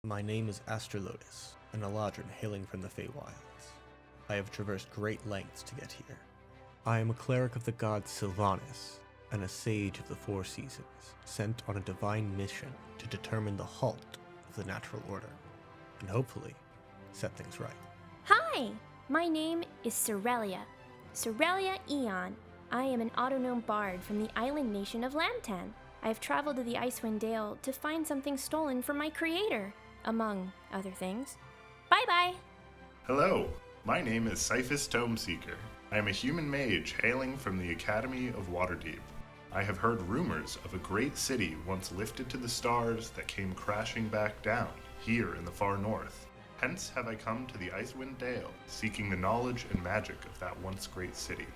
My name is Aster, an eladrin hailing from the Feywilds. I have traversed great lengths to get here. I am a cleric of the god Sylvanas, and a sage of the Four Seasons, sent on a divine mission to determine the halt of the natural order, and hopefully set things right. Hi, my name is Cerelia. Cerelia Eon. I am an autognome bard from the island nation of Lantan. I have traveled to the Icewind Dale to find something stolen from my creator, among other things. Bye-bye! Hello, my name is Cyphus Tomeseeker. I am a human mage hailing from the Academy of Waterdeep. I have heard rumors of a great city once lifted to the stars that came crashing back down, here in the far north. Hence have I come to the Icewind Dale, seeking the knowledge and magic of that once great city.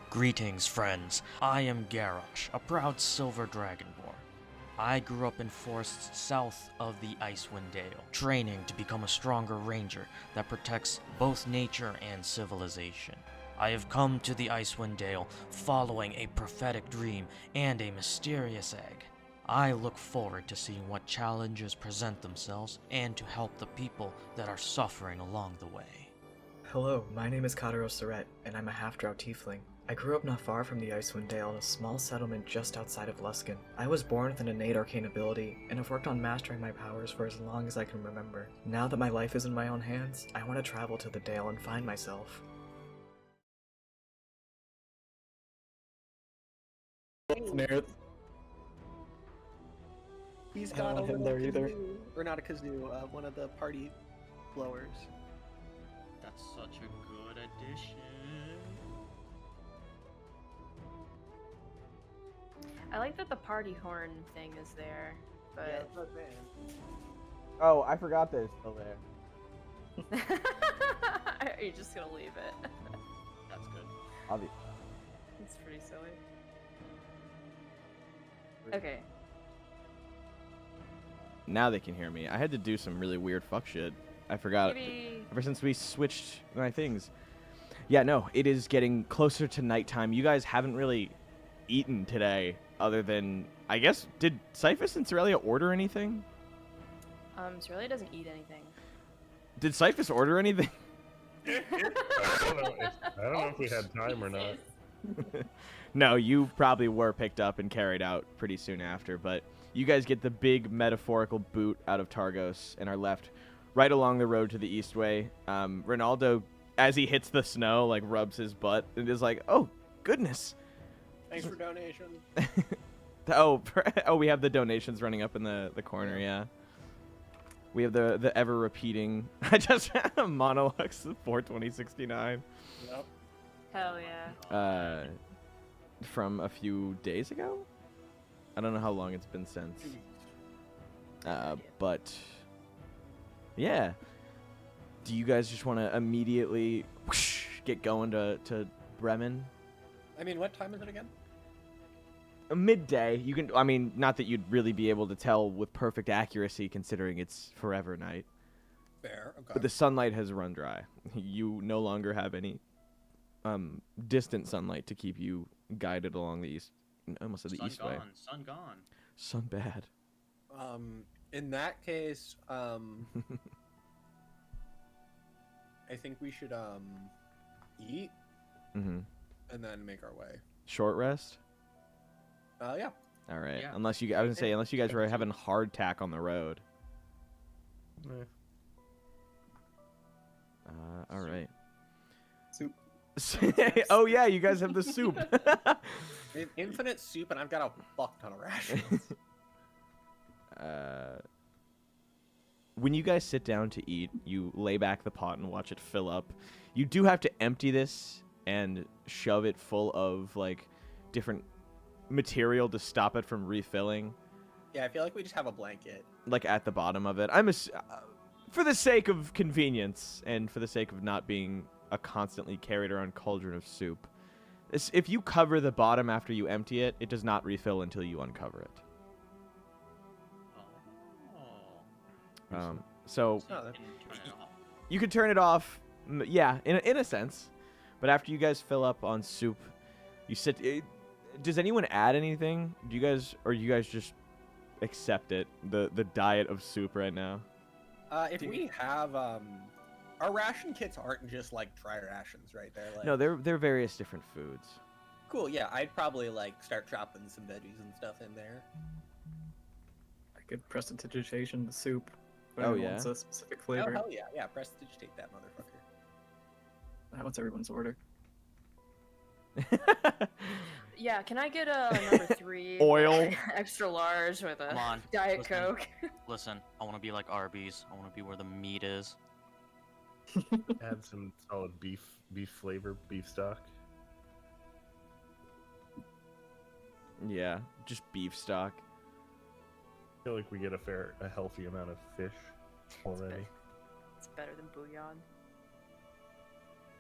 Greetings, friends. I am Garosh, a proud silver dragonborn. I grew up in forests south of the Icewind Dale, training to become a stronger ranger that protects both nature and civilization. I have come to the Icewind Dale following a prophetic dream and a mysterious egg. I look forward to seeing what challenges present themselves and to help the people that are suffering along the way. Hello, my name is Kataros, and I'm a half-drow tiefling. I grew up not far from the Icewind Dale in a small settlement just outside of Luskan. I was born with an innate arcane ability, and have worked on mastering my powers for as long as I can remember. Now that my life is in my own hands, I want to travel to the Dale and find myself. Nerth. He's I got don't a want him little there either. kazoo, or not a kazoo, one of the party blowers. That's such a good addition. I like that the party horn thing is there, Yeah, but that's what I'm saying. Oh, I forgot they're still there. are you just gonna leave it? That's good. I'll be. It's pretty silly. Okay. Now they can hear me. I had to do some really weird fuck shit. I forgot. Maybe... Ever since we switched my things. Yeah, no, it is getting closer to nighttime. You guys haven't really eaten today, other than, I guess, did Cyphus and Cerelia order anything? Cerelia doesn't eat anything. Did Cyphus order anything? I don't know if we had time or not. No, you probably were picked up and carried out pretty soon after, but you guys get the big metaphorical boot out of Targos and are left right along the road to the Eastway. Ronaldo, as he hits the snow, like rubs his butt and is like, "Oh, goodness." Thanks for donation. Oh, we have the donations running up in the corner, yeah. We have the ever repeating. I just monologues for 2069. Yep. Hell yeah. From a few days ago. I don't know how long it's been since. But yeah. Do you guys just want to immediately get going to Bremen? I mean, what time is it again? Midday. You can. I mean, not that you'd really be able to tell with perfect accuracy, considering it's forever night. Fair. Okay. But the sunlight has run dry. You no longer have any distant sunlight to keep you guided along the east. I almost said the east way. Sun gone. Sun bad. In that case, I think we should eat Mm-hmm. and then make our way. Short rest. Yeah. All right. Yeah. I was gonna say, unless you guys were having hardtack on the road. All right. Soup. Oh yeah, you guys have the soup. Infinite soup, and I've got a fuck ton of rations. When you guys sit down to eat, you lay back the pot and watch it fill up. You do have to empty this and shove it full of like different material to stop it from refilling. Yeah, I feel like we just have a blanket. Like at the bottom of it. For the sake of convenience and for the sake of not being a constantly carried around cauldron of soup. If you cover the bottom after you empty it, it does not refill until you uncover it. So you could turn it off, yeah, in a sense. But after you guys fill up on soup, you sit. Does anyone add anything? Do you guys, or you guys just accept it? The diet of soup right now. If we have our ration kits aren't just like dry rations, right? They're like No, they're various different foods. cool. Yeah, I'd probably like start dropping some veggies and stuff in there. I could prestidigitation the soup. Oh, yeah? Wants a specific Oh flavor. hell yeah, yeah. Prestidigitate that motherfucker. What's everyone's order? Yeah, can I get a number 3? Oil. Extra large with a Come on, Diet listen. Coke. Listen, I want to be like Arby's. I want to be where the meat is. Add some solid beef flavor, beef stock. Yeah, just beef stock. I feel like we get a healthy amount of fish already. It's better than bouillon.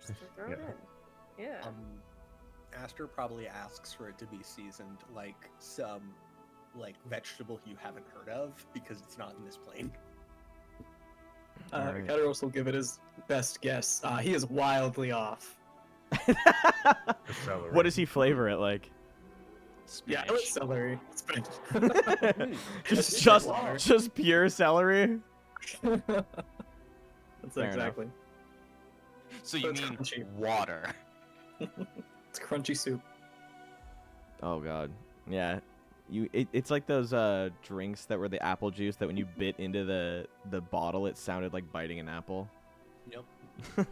Just throw it in. Yeah. Aster probably asks for it to be seasoned like some like vegetable you haven't heard of because it's not in this plane. Alright. Kataros will give it his best guess. He is wildly off. What does he flavor it like? Yeah, it's celery. just pure celery. That's Fair exactly. So you It's mean crunchy. water? It's crunchy soup. Oh god, yeah. It's like those drinks that were the apple juice that when you bit into the bottle, it sounded like biting an apple. Yep.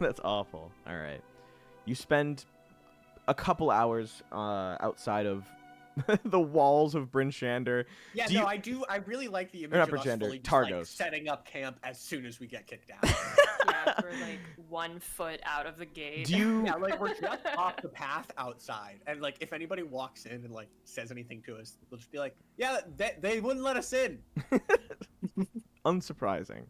That's awful. All right, you spend a couple hours outside of the walls of Bryn Shander. Yeah, Do no, you- I do. I really like the image not of us Pretender, fully just, like, Targos. setting up camp as soon as we get kicked out. Yeah, we're like 1 foot out of the gate. Do you? Yeah, like we're just off the path outside, and like if anybody walks in and like says anything to us, we'll just be like, "Yeah, they wouldn't let us in." Unsurprising.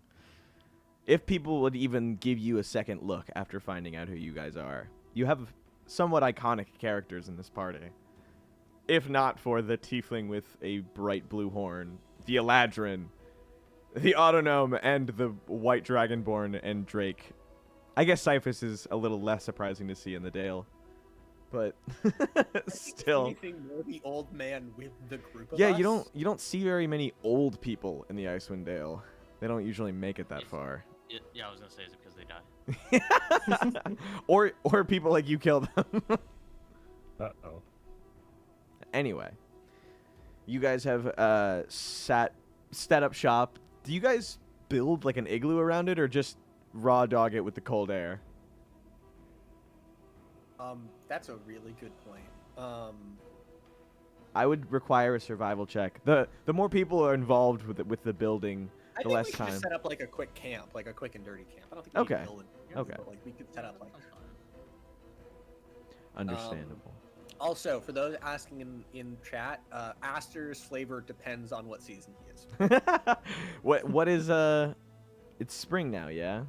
If people would even give you a second look after finding out who you guys are, you have somewhat iconic characters in this party. If not for the tiefling with a bright blue horn, the eladrin, the autognome, and the white dragonborn and Drake. I guess Cyphus is a little less surprising to see in the Dale, but still. Anything more the old man with the group of Yeah, us? you don't see very many old people in the Icewind Dale. They don't usually make it that far. Yeah, I was gonna say, is it because they die? or people like you kill them. Uh-oh. Anyway, you guys have set up shop. Do you guys build like an igloo around it, or just raw dog it with the cold air? That's a really good point. I would require a survival check. The more people are involved with the building, I the think less we should time. just set up like a quick camp, like a quick and dirty camp. I don't think we Okay. need to build it. Okay. But, like we could set up like. Understandable. Also, for those asking in chat, Aster's flavor depends on what season he is. What is It's spring now, yeah.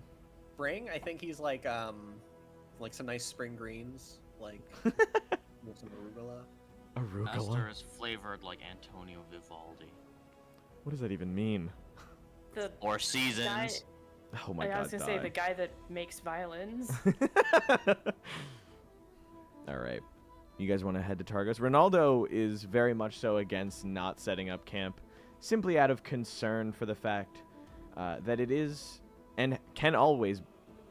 Spring, I think he's like some nice spring greens, like with some arugula. Aster is flavored like Antonio Vivaldi. What does that even mean? The Or seasons. guy, Oh my god. I was gonna say die. the guy that makes violins. All right. You guys want to head to Targos? Ronaldo is very much so against not setting up camp, simply out of concern for the fact that it is and can always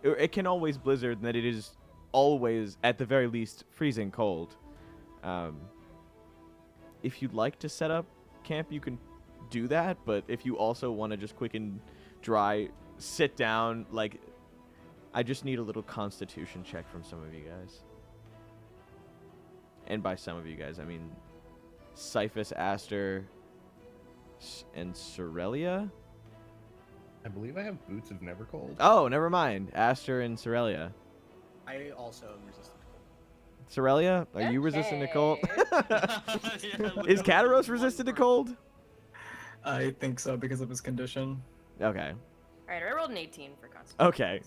blizzard, and that it is always, at the very least, freezing cold. If you'd like to set up camp, you can do that, but if you also want to just quick and dry sit down, like, I just need a little constitution check from some of you guys. And by some of you guys, I mean Cyphus, Aster, and Cerelia? I believe I have Boots of Nevercold. Oh, never mind. Aster and Cerelia. I also am resistant. Cerelia, are you resistant to cold? Yeah, Is Kataros resistant to cold? I think so because of his condition. Okay. Alright, I rolled an 18 for constitution. Okay.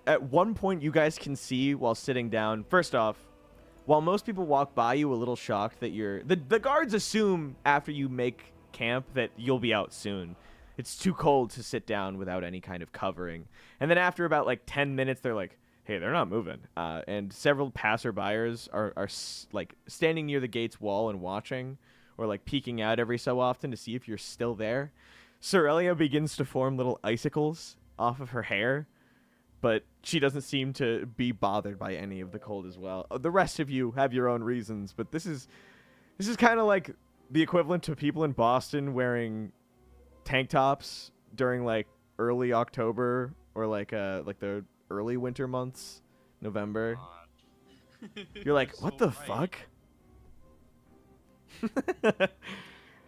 At one point, you guys can see while sitting down. First off, while most people walk by you a little shocked that you're... The guards assume after you make camp that you'll be out soon. It's too cold to sit down without any kind of covering. And then after about like 10 minutes, they're like, hey, they're not moving. And several passerbyers are like standing near the gate's wall and watching, or like peeking out every so often to see if you're still there. Cerelia begins to form little icicles off of her hair, but she doesn't seem to be bothered by any of the cold as well. The rest of you have your own reasons, but this is kind of like the equivalent to people in Boston wearing tank tops during like early October or like the early winter months, November. You're like, what the fuck?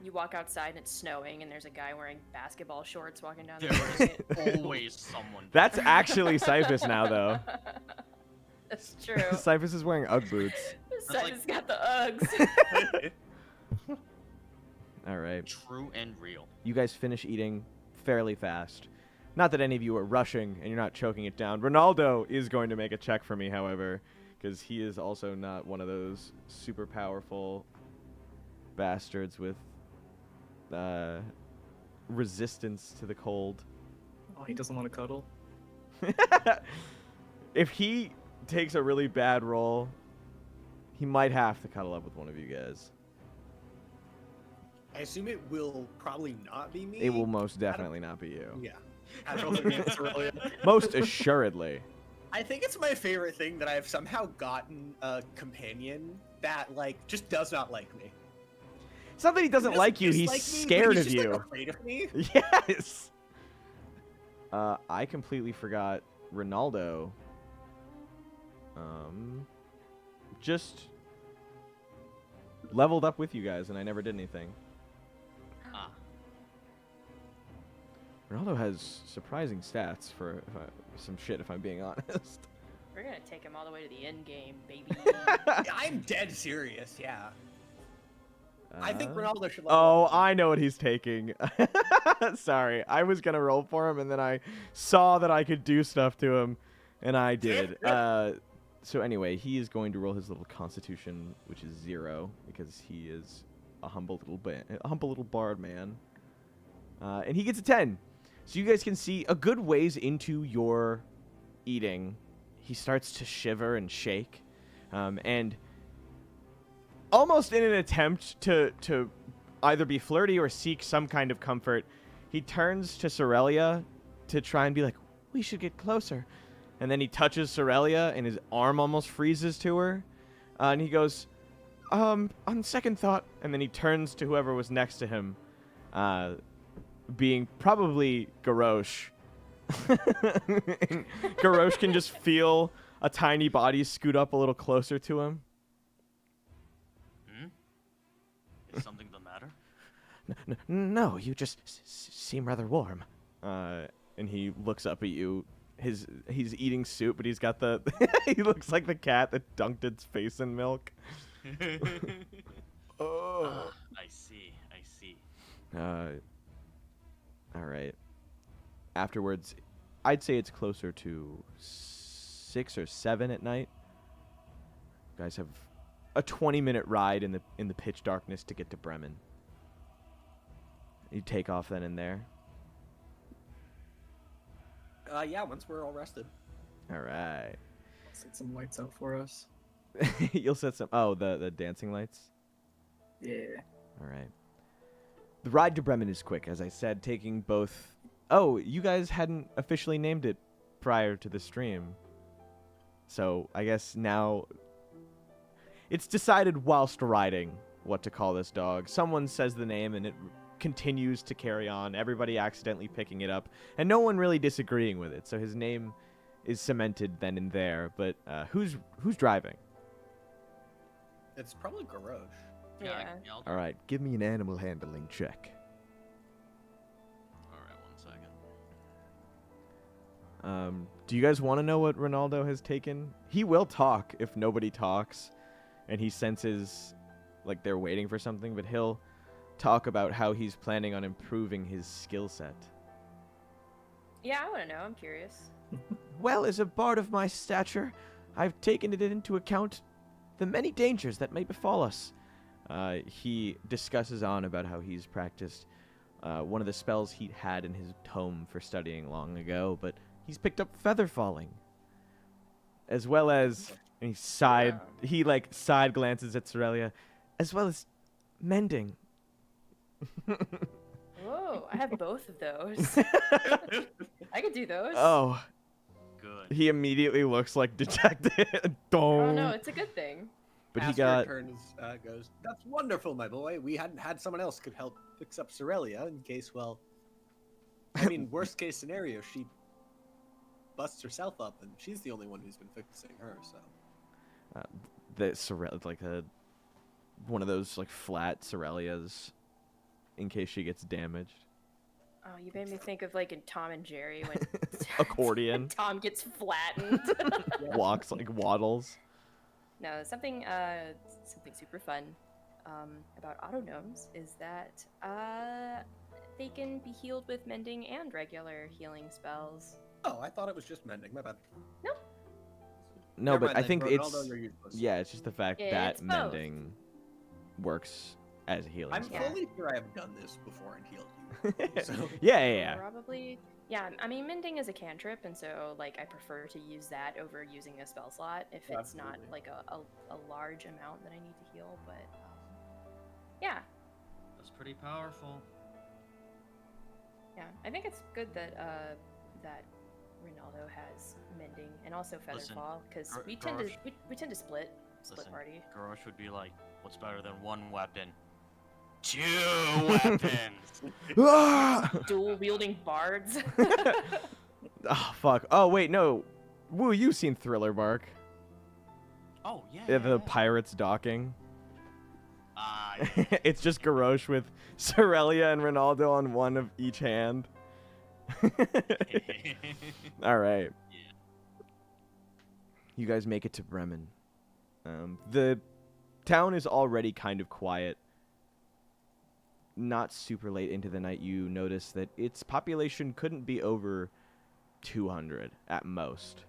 You walk outside and it's snowing, and there's a guy wearing basketball shorts walking down the There's always someone. That's actually Cyphus now, though. That's true. Cyphus is wearing Ugg boots. Cyphus got the Uggs. All right. True and real. You guys finish eating fairly fast. Not that any of you are rushing and you're not choking it down. Ronaldo is going to make a check for me, however, because he is also not one of those super powerful bastards with resistance to the cold. Oh, he doesn't want to cuddle? If he takes a really bad roll, he might have to cuddle up with one of you guys. I assume it will probably not be me. It will most definitely not be you. Yeah. I don't think it's really. Most assuredly. I think it's my favorite thing that I've somehow gotten a companion that like just does not like me. It's not that he doesn't like you, he's dislike me, scared but of he's you. Like, afraid of me. Yes. I completely forgot Ronaldo. Just leveled up with you guys, and I never did anything. Ronaldo has surprising stats for some shit, if I'm being honest. We're gonna take him all the way to the end game, baby. I'm dead serious. Yeah. I think Ronaldo should. Oh, I know what he's taking. Sorry, I was gonna roll for him, and then I saw that I could do stuff to him, and I did. So anyway, he is going to roll his little Constitution, which is 0, because he is a humble little bard man, and he gets a 10. So you guys can see a good ways into your eating, he starts to shiver and shake, and almost in an attempt to either be flirty or seek some kind of comfort, he turns to Cerelia to try and be like, we should get closer. And then he touches Cerelia, and his arm almost freezes to her. And he goes, on second thought. And then he turns to whoever was next to him, being probably Garosh. Garosh can just feel a tiny body scoot up a little closer to him. Is something the matter? No, you just seem rather warm. And he looks up at you. He's eating soup, but he's got the he looks like the cat that dunked its face in milk. Oh. I see. All right. Afterwards, I'd say it's closer to 6 or 7 at night. You guys have a 20-minute ride in the pitch darkness to get to Bremen. You take off then and there. Yeah, once we're all rested. All right. Set some lights out for us. You'll set some. Oh, the dancing lights. Yeah. All right. The ride to Bremen is quick, as I said, taking both. Oh, you guys hadn't officially named it prior to the stream, so I guess now it's decided whilst riding what to call this dog. Someone says the name, and it continues to carry on, everybody accidentally picking it up, and no one really disagreeing with it, so his name is cemented then and there. But who's driving? It's probably Garosh. Yeah. All right, give me an animal handling check. All right, 1 second. Do you guys want to know what Ronaldo has taken? He will talk if nobody talks, and he senses like they're waiting for something, but he'll talk about how he's planning on improving his skill set. Yeah, I want to know. I'm curious. Well, as a bard of my stature, I've taken it into account the many dangers that may befall us. He discusses on about how he's practiced one of the spells he had in his tome for studying long ago, but he's picked up feather falling, as well as, and he side glances at Cerelia, as well as mending. Whoa, I have both of those. I could do those. Oh, Good. he immediately looks like detected. Oh no, it's a good thing. But he Aster got. turns, goes, "That's wonderful, my boy. We hadn't had someone else could help fix up Cerelia in case, well, I mean, worst case scenario, she busts herself up, and she's the only one who's been fixing her. So The Cerelia, like one of those like flat Cerelias, in case she gets damaged. Oh, you made me think of like in Tom and Jerry when Accordion. Tom gets flattened. Walks like waddles. No, something super fun about autognomes is that they can be healed with mending and regular healing spells. oh, I thought it was just mending. My bad. No, No, Never but mind I then, think Ronaldo, it's you're useless. yeah, it's just the fact Yeah, that it's both. mending works as a healing I'm spell. fully sure I have done this before and healed you. So Yeah. probably. Yeah, I mean, mending is a cantrip, and so like I prefer to use that over using a spell slot if it's not Absolutely. like a large amount that I need to heal. But yeah, That's pretty powerful. yeah, I think it's good that that Ronaldo has mending and also Listen, Featherfall because Gar- we tend to Garosh- we tend to split Listen, party. Garosh would be like, what's better than one weapon? 2 weapons! Dual wielding bards. Oh fuck. Oh wait, no. Woo, you've seen Thriller Bark. Oh, yeah. The pirates docking. Yeah. It's just Garosh with Cerelia and Ronaldo on one of each hand. All right. Yeah. You guys make it to Bremen. The town is already kind of quiet. Not super late into the night, you notice that its population couldn't be over 200 at most.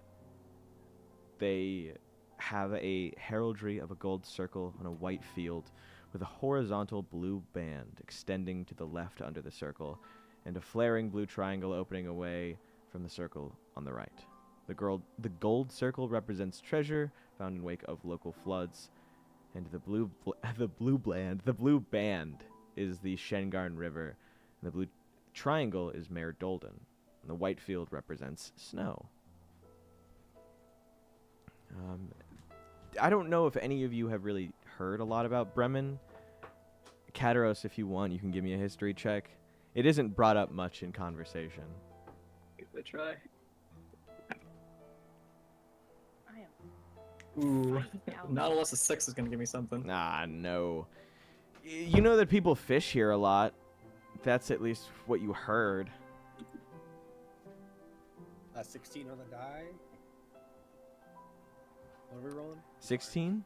They have a heraldry of a gold circle on a white field with a horizontal blue band extending to the left under the circle and a flaring blue triangle opening away from the circle on the right. The gold circle represents treasure found in wake of local floods, and the blue band is the Shengarn River, and the blue triangle is Mare Dolden, and the white field represents snow. I don't know if any of you have really heard a lot about Bremen. Kataros, if you want, you can give me a history check. It isn't brought up much in conversation. Give it a try. I am. Ooh, Now. not unless a 6 is gonna give me something. Nah, no. You know that people fish here a lot. That's at least what you heard. 16 on the die. What are we rolling? 16?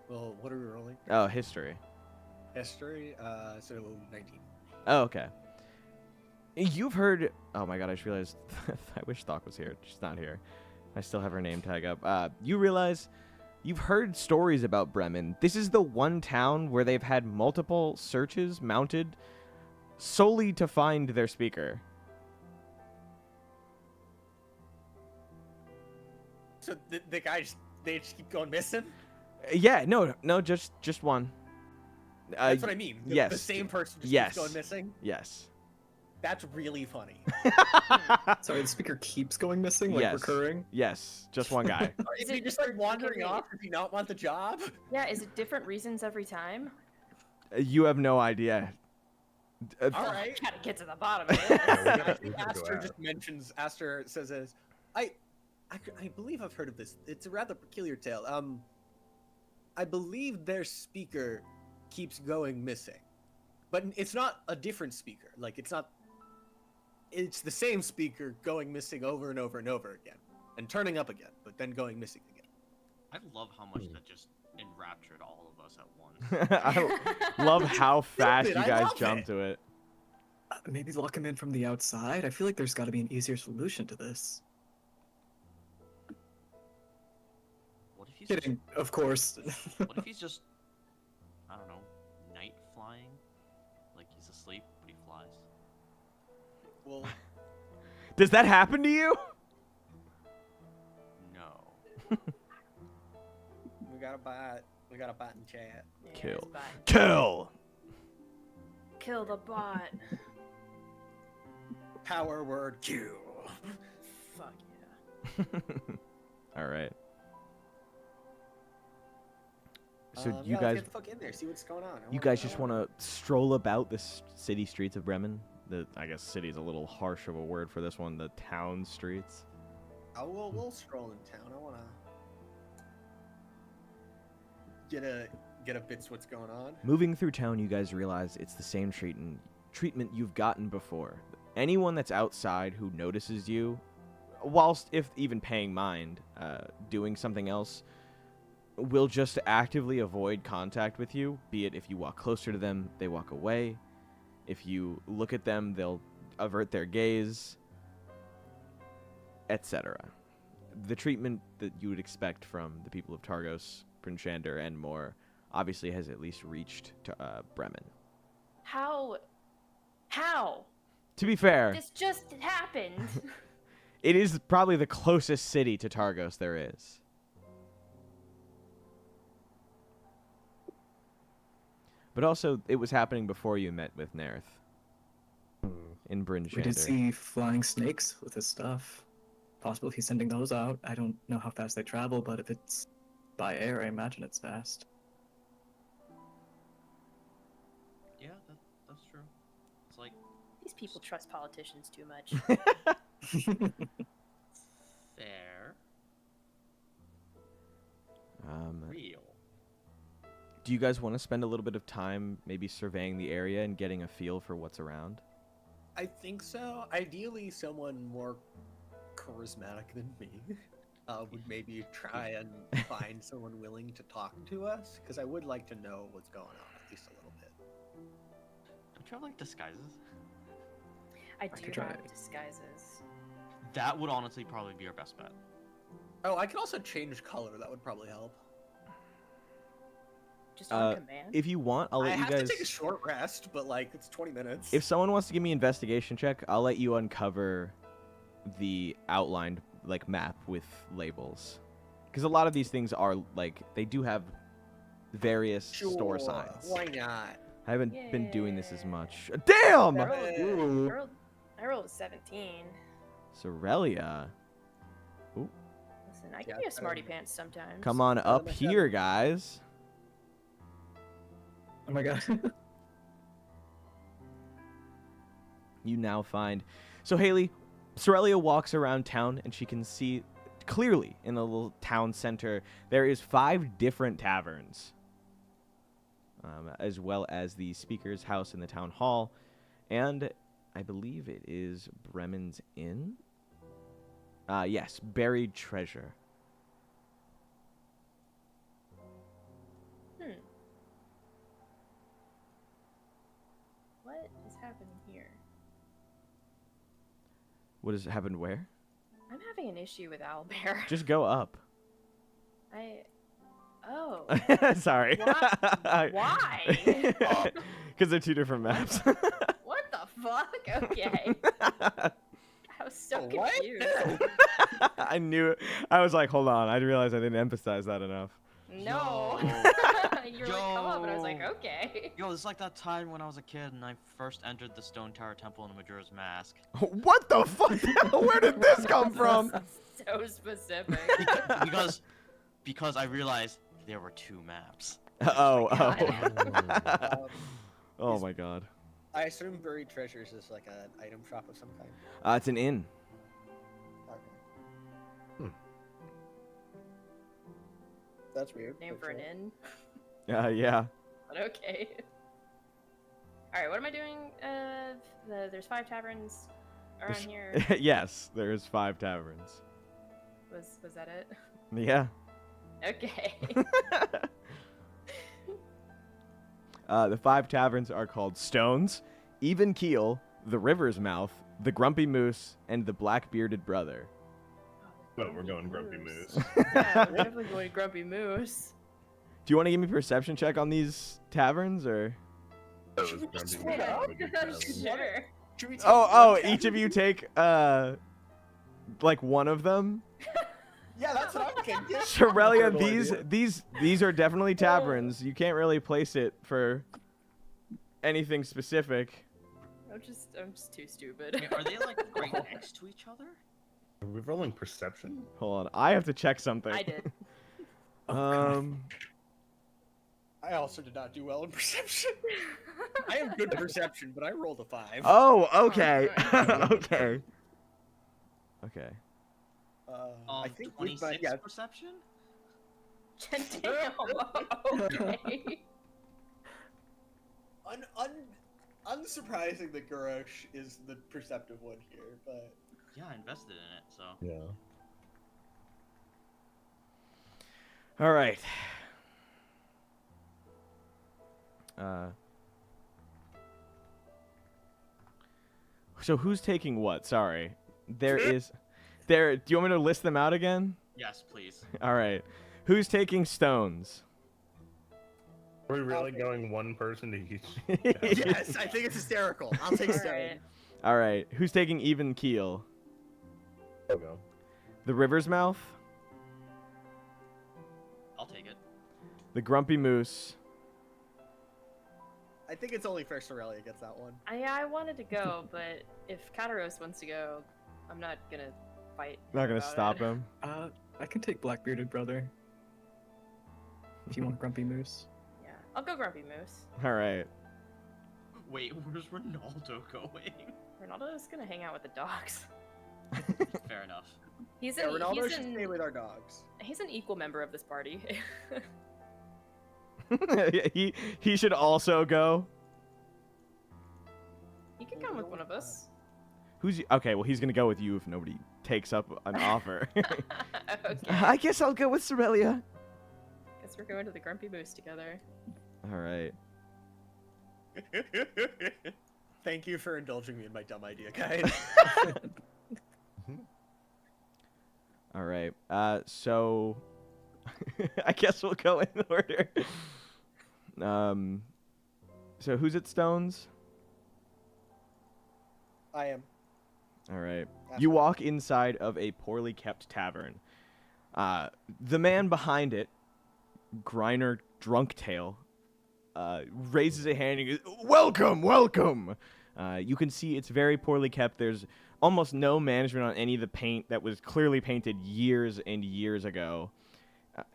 Well, what are we rolling? Oh, history. History. So 19. Oh, okay. You've heard... Oh my god, I just realized... I wish Thok was here. She's not here. I still have her name tag up. You realize you've heard stories about Bremen. This is the one town where they've had multiple searches mounted solely to find their speaker. So the guys, they just keep going missing? Yeah, no, just one. That's what I mean. Yes. The same person just Yes. keeps going missing? Yes. That's really funny. Sorry, the speaker keeps going missing, like Yes. recurring? Yes, just one guy. Is he just like wandering off? Does he not want the job? Yeah, is it different reasons every time? You have no idea. All right. Gotta get to the bottom of I it. think Aster just mentions, Aster says this, I believe I've heard of this. It's a rather peculiar tale. I believe their speaker keeps going missing. But it's not a different speaker. Like, it's the same speaker going missing over and over and over again. And turning up again, but then going missing again. I love how much that just enraptured all of us at once. I love how fast Stupid, you I guys love jump it. to it. Maybe lock him in from the outside? I feel like there's gotta be an easier solution to this. What if he's Kidding, of course. What if he's just, I don't know, night flying? Like he's asleep, but he flies. Well, Does that happen to you? No. we got a bot in chat. Yeah, Kill. it's fine. Kill! kill the bot. Power word Q. Fuck yeah. All right. So you yeah, guys, let's get the fuck in there, see what's going on. you guys just want to stroll about the city streets of Bremen? I guess city is a little harsh of a word for this one. The town streets. Oh, we'll stroll in town. I wanna get a bits what's going on. Moving through town, you guys realize it's the same treatment you've gotten before. Anyone that's outside who notices you, whilst if even paying mind, doing something else, will just actively avoid contact with you. Be it if you walk closer to them, they walk away. If you look at them, they'll avert their gaze, etc. The treatment that you would expect from the people of Targos, Prince Shander, and more obviously has at least reached to Bremen. How? To be fair, This just happened. it is probably the closest city to Targos there is. But also, it was happening before you met with Nerth in Bryn We did Shander. see flying snakes with his stuff. Possible he's sending those out. I don't know how fast they travel, but if it's by air, I imagine it's fast. Yeah, that's true. It's like These people trust politicians too much. fair, real. Do you guys want to spend a little bit of time maybe surveying the area and getting a feel for what's around? I think so. Ideally, someone more charismatic than me would maybe try and find someone willing to talk to us, because I would like to know what's going on at least a little bit. Don't you have like disguises? I could do try have it. disguises. That would honestly probably be our best bet. Oh, I could also change color. That would probably help. Just on command. If you want, I'll I let you have guys... to take a short rest, but like it's 20 minutes. If someone wants to give me an investigation check, I'll let you uncover the outlined like map with labels. Because a lot of these things are like, they do have various store signs. Why not? I haven't been doing this as much. Damn! I rolled a 17. Cerelia. Listen, I can Yeah, be a smarty pants sometimes. Come on up here, guys. Oh my god. You now find... So, Haley, Cerelia walks around town, and she can see clearly in the little town center, there is 5 different taverns, as well as the speaker's house in the town hall, and I believe it is Bremen's Inn? Yes, Buried Treasure. What is happening here? What has happened where? I'm having an issue with Owlbear. Just go up. Oh. Sorry. Why? Because they're 2 different maps. What the fuck? Okay. I was so confused. I knew it. I was like, hold on. I realized I didn't emphasize that enough. No. You were like, come up, and I was like, okay. Yo, it's like that time when I was a kid and I first entered the Stone Tower Temple in Majora's Mask. What the fuck? Where did this come from? So specific. because I realized there were 2 maps. Oh Um, my god. I assume Buried Treasures is like an item shop of some kind. It's an inn. Okay. That's weird. Name for an inn. Yeah. But okay. Alright, what am I doing? There's 5 taverns around here. Yes, there's 5 taverns. Was that it? Yeah. Okay. The 5 taverns are called Stones, Even Keel, The River's Mouth, The Grumpy Moose, and The Black-Bearded Brother. Oh, we're going Grumpy Moose. Yeah, we're definitely going Grumpy Moose. Do you want to give me a perception check on these taverns, or? That was Grumpy Straight Moose. up? Would be terrible. Sure. Should we take Oh, one each of tavern? you take, like one of them? Yeah, that's what I'm thinking. Cerelia, Terrible idea. these are definitely taverns. You can't really place it for anything specific. I'm just too stupid. Wait, are they like right next to each other? Are we rolling perception? Hold on, I have to check something. I did. I also did not do well in perception. I have good perception, but I rolled a 5. Oh, okay. Okay. Okay. I think with 26 my, yeah, perception? Damn. Okay. unsurprising that Garosh is the perceptive one here, but Yeah, I invested in it, so. Yeah. All right. So who's taking what? Sorry. Do you want me to list them out again? Yes, please. All right. Who's taking stones? Are we really going one person to each? yes, I think it's hysterical. I'll take stone. Alright. All right. Who's taking even keel? I'll go. The river's mouth, I'll take it. the grumpy moose, I think it's only fair Cerelia gets that one. I wanted to go, but if Kataros wants to go, I'm not gonna fight. not gonna about stop it. him. I can take Blackbearded Brother. If you want Grumpy Moose. Yeah, I'll go Grumpy Moose. All right. Wait, where's Ronaldo going? Ronaldo's gonna hang out with the dogs. Fair enough. He's Yeah, an Ronaldo he's should stay with our dogs. he's an equal member of this party. he should also go. He can come with one of us. Okay? Well, he's gonna go with you if nobody takes up an offer. Okay. I guess I'll go with Cerelia. Guess we're going to the Grumpy Moose together. All right. Thank you for indulging me in my dumb idea, guys. All right. So I guess we'll go in order. So who's at Stones? I am. All right. That's You fine. walk inside of a poorly kept tavern. The man behind it, Griner Drunktail, raises a hand and goes, "Welcome, welcome!" You can see it's very poorly kept. There's almost no management on any of the paint that was clearly painted years and years ago.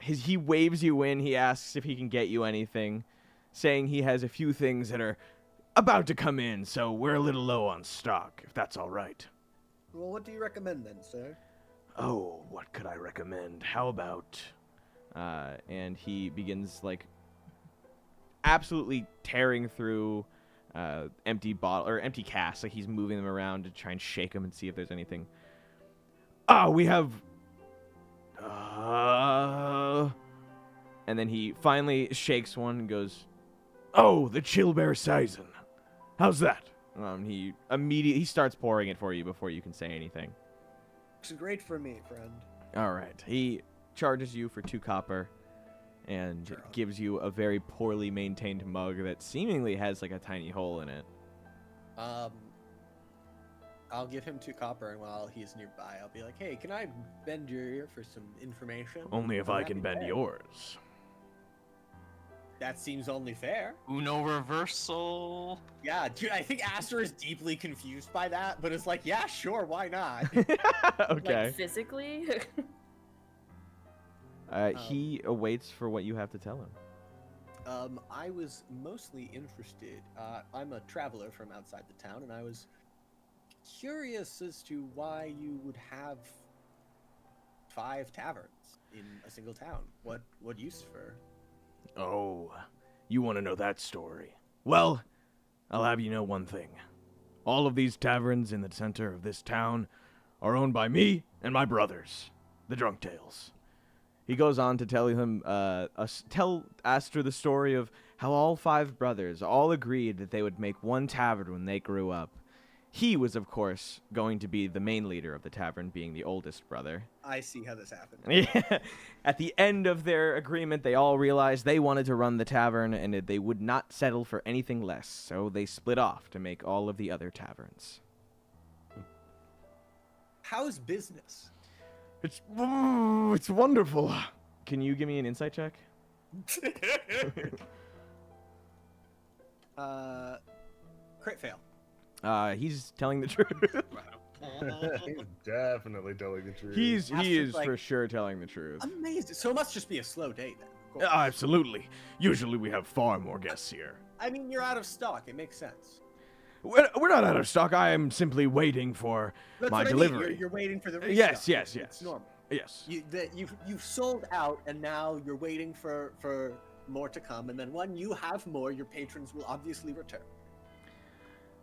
He waves you in. He asks if he can get you anything, saying he has a few things that are about to come in, so we're a little low on stock, if that's all right. Well, what do you recommend then, sir? Oh, what could I recommend? How about... and he begins, like, absolutely tearing through empty casks. Like, he's moving them around to try and shake them and see if there's anything. We have... And then he finally shakes one and goes, "Oh, the Chillbear Sizen. How's that?" He starts pouring it for you before you can say anything. Looks great for me, friend. All right. He charges you for 2 copper and gives you a very poorly maintained mug that seemingly has like a tiny hole in it. I'll give him 2 copper, and while he's nearby, I'll be like, "Hey, can I bend your ear for some information?" Only if I'm I happy can to bend pay. yours. That seems only fair. Uno reversal. Yeah, dude, I think Aster is deeply confused by that, but it's like, yeah, sure, why not? Okay. Like physically? He awaits for what you have to tell him. I was mostly interested. I'm a traveler from outside the town, and I was curious as to why you would have 5 taverns in a single town. What use for? Oh, you want to know that story? Well, I'll have you know one thing. All of these taverns in the center of this town are owned by me and my brothers, the Drunktails. He goes on to tell Aster the story of how all 5 brothers all agreed that they would make one tavern when they grew up. He was, of course, going to be the main leader of the tavern, being the oldest brother. I see how this happened. Yeah. At the end of their agreement, they all realized they wanted to run the tavern and they would not settle for anything less, so they split off to make all of the other taverns. How's business? It's wonderful. Can you give me an insight check? Crit fail. He's telling the truth. He's definitely telling the truth. He Aster's is like- for sure telling the truth. Amazing. So it must just be a slow day then. Of course. Absolutely. Usually we have far more guests here. I mean, you're out of stock. It makes sense. We're not out of stock. I am simply waiting for That's my what I mean. delivery. You're waiting for the restock. Yes. It's normal. Yes. You've sold out, and now you're waiting for more to come. And then when you have more, your patrons will obviously return.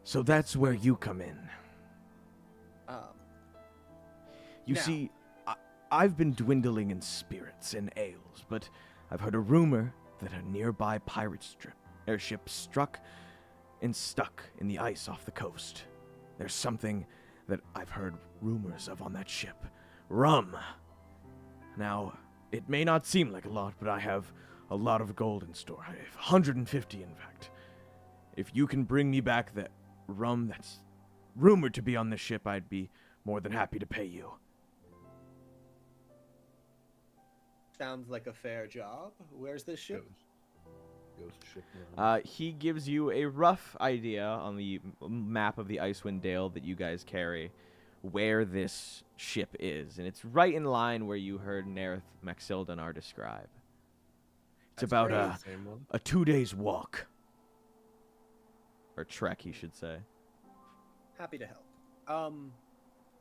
So that's where you come in. You Now- see, I've been dwindling in spirits and ales, but I've heard a rumor that a nearby pirate airship struck and stuck in the ice off the coast. There's something that I've heard rumors of on that ship. Rum. Now, it may not seem like a lot, but I have a lot of gold in store. I have 150, in fact. If you can bring me back that rum that's rumored to be on the ship, I'd be more than happy to pay you. Sounds like a fair job. Where's this ship? Ghost ship run. He gives you a rough idea on the map of the Icewind Dale that you guys carry where this ship is, and it's right in line where you heard Nerith Maxildanar describe. It's That's about great. Same one. a 2 days walk. Or trek, he should say. Happy to help.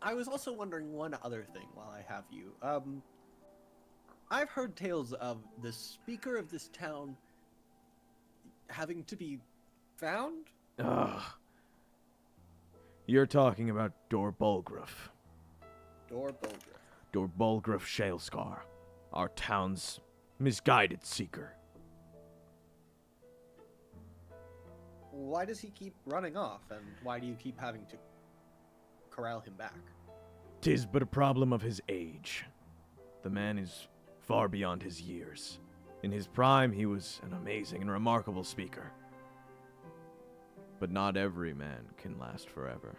I was also wondering one other thing while I have you. I've heard tales of the speaker of this town having to be found. Ugh. You're talking about Dor Bolgruf. Dor Bolgruf Shalescar, our town's misguided seeker. Why does he keep running off, and why do you keep having to corral him back? 'Tis but a problem of his age. The man is far beyond his years. In his prime, he was an amazing and remarkable speaker. But not every man can last forever.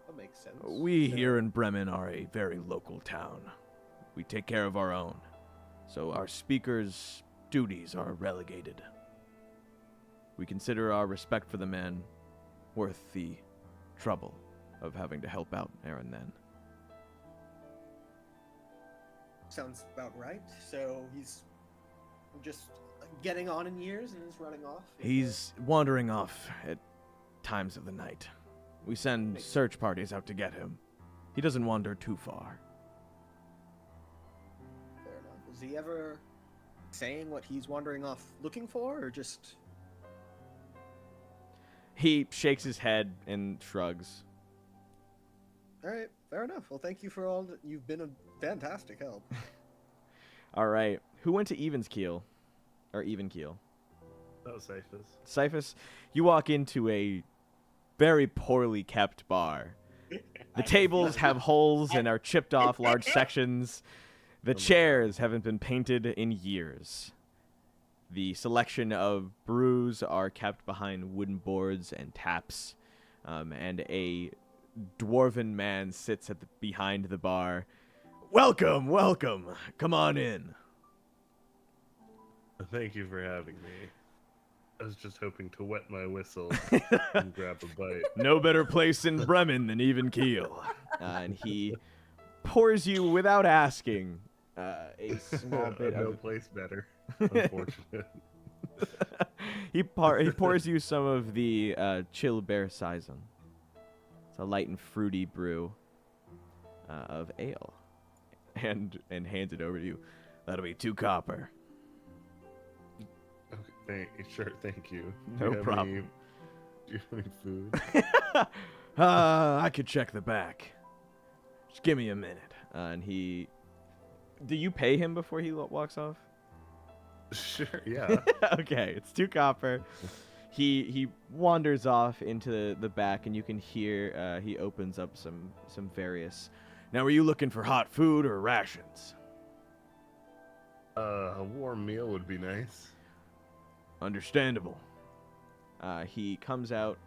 That makes sense. We here in Bremen are a very local town. We take care of our own, so our speaker's duties are relegated. We consider our respect for the man worth the trouble of having to help out now and then. Sounds about right. So he's just getting on in years and is running off? He's wandering off at times of the night. We send search parties out to get him. He doesn't wander too far. Fair enough. Is he ever saying what he's wandering off looking for, or just... He shakes his head and shrugs. Alright, fair enough. Well, thank you for all that. You've been a fantastic help. All right. Who went to Evenskeel? Or Evenkeel? That was Cyphus. Cyphus, you walk into a very poorly kept bar. The tables have holes and are chipped off large sections. The chairs haven't been painted in years. The selection of brews are kept behind wooden boards and taps. And a dwarven man sits behind the bar. Welcome, welcome. Come on in. Thank you for having me. I was just hoping to wet my whistle and grab a bite. No better place in Bremen than Evenkeel. And he pours you, without asking, a small bit No of... place better, unfortunate. he pours you some of the Chill Bear Saison. It's a light and fruity brew of ale. And hands it over to you. That'll be 2 copper. Okay, thank you. No problem. Do you have any food? I could check the back. Just give me a minute. And he... Do you pay him before he walks off? Sure, yeah. Okay, it's 2 copper. He wanders off into the back, and you can hear he opens up some various... Now, were you looking for hot food or rations? A warm meal would be nice. Understandable. He comes out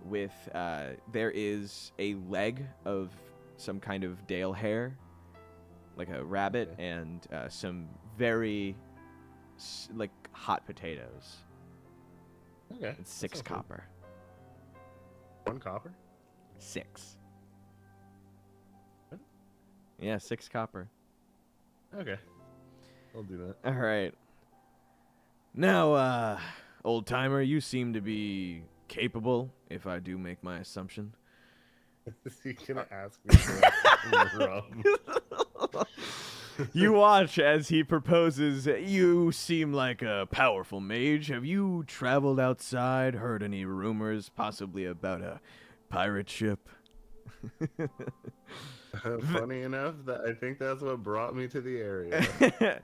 with, there is a leg of some kind of Dale hair, like a rabbit, and some very, hot potatoes. Okay. It's 6 sounds good. copper. 1 copper? 6. What? Yeah, 6 copper. Okay. I'll do that. All right. Now, old timer, you seem to be capable, if I do make my assumption. Is he gonna ask me for rum? You watch as he proposes. You seem like a powerful mage. Have you traveled outside, heard any rumors, possibly about a pirate ship? Funny enough, that I think that's what brought me to the area.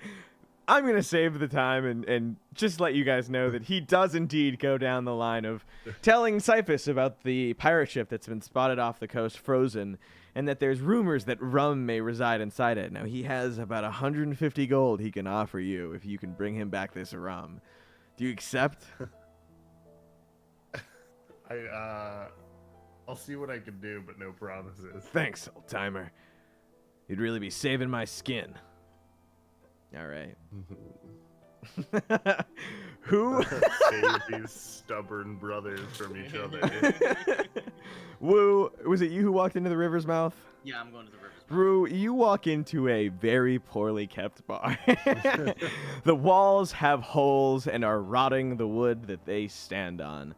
I'm going to save the time and just let you guys know that he does indeed go down the line of telling Cyphus about the pirate ship that's been spotted off the coast frozen, and that there's rumors that rum may reside inside it. Now, he has about 150 gold he can offer you if you can bring him back this rum. Do you accept? I'll see what I can do, but no promises. Thanks, old timer. You'd really be saving my skin. All right. Who? Save these stubborn brothers from each other. Woo, was it you who walked into the river's mouth? Yeah, I'm going to the river's mouth. Rue, you walk into a very poorly kept bar. The walls have holes and are rotting the wood that they stand on.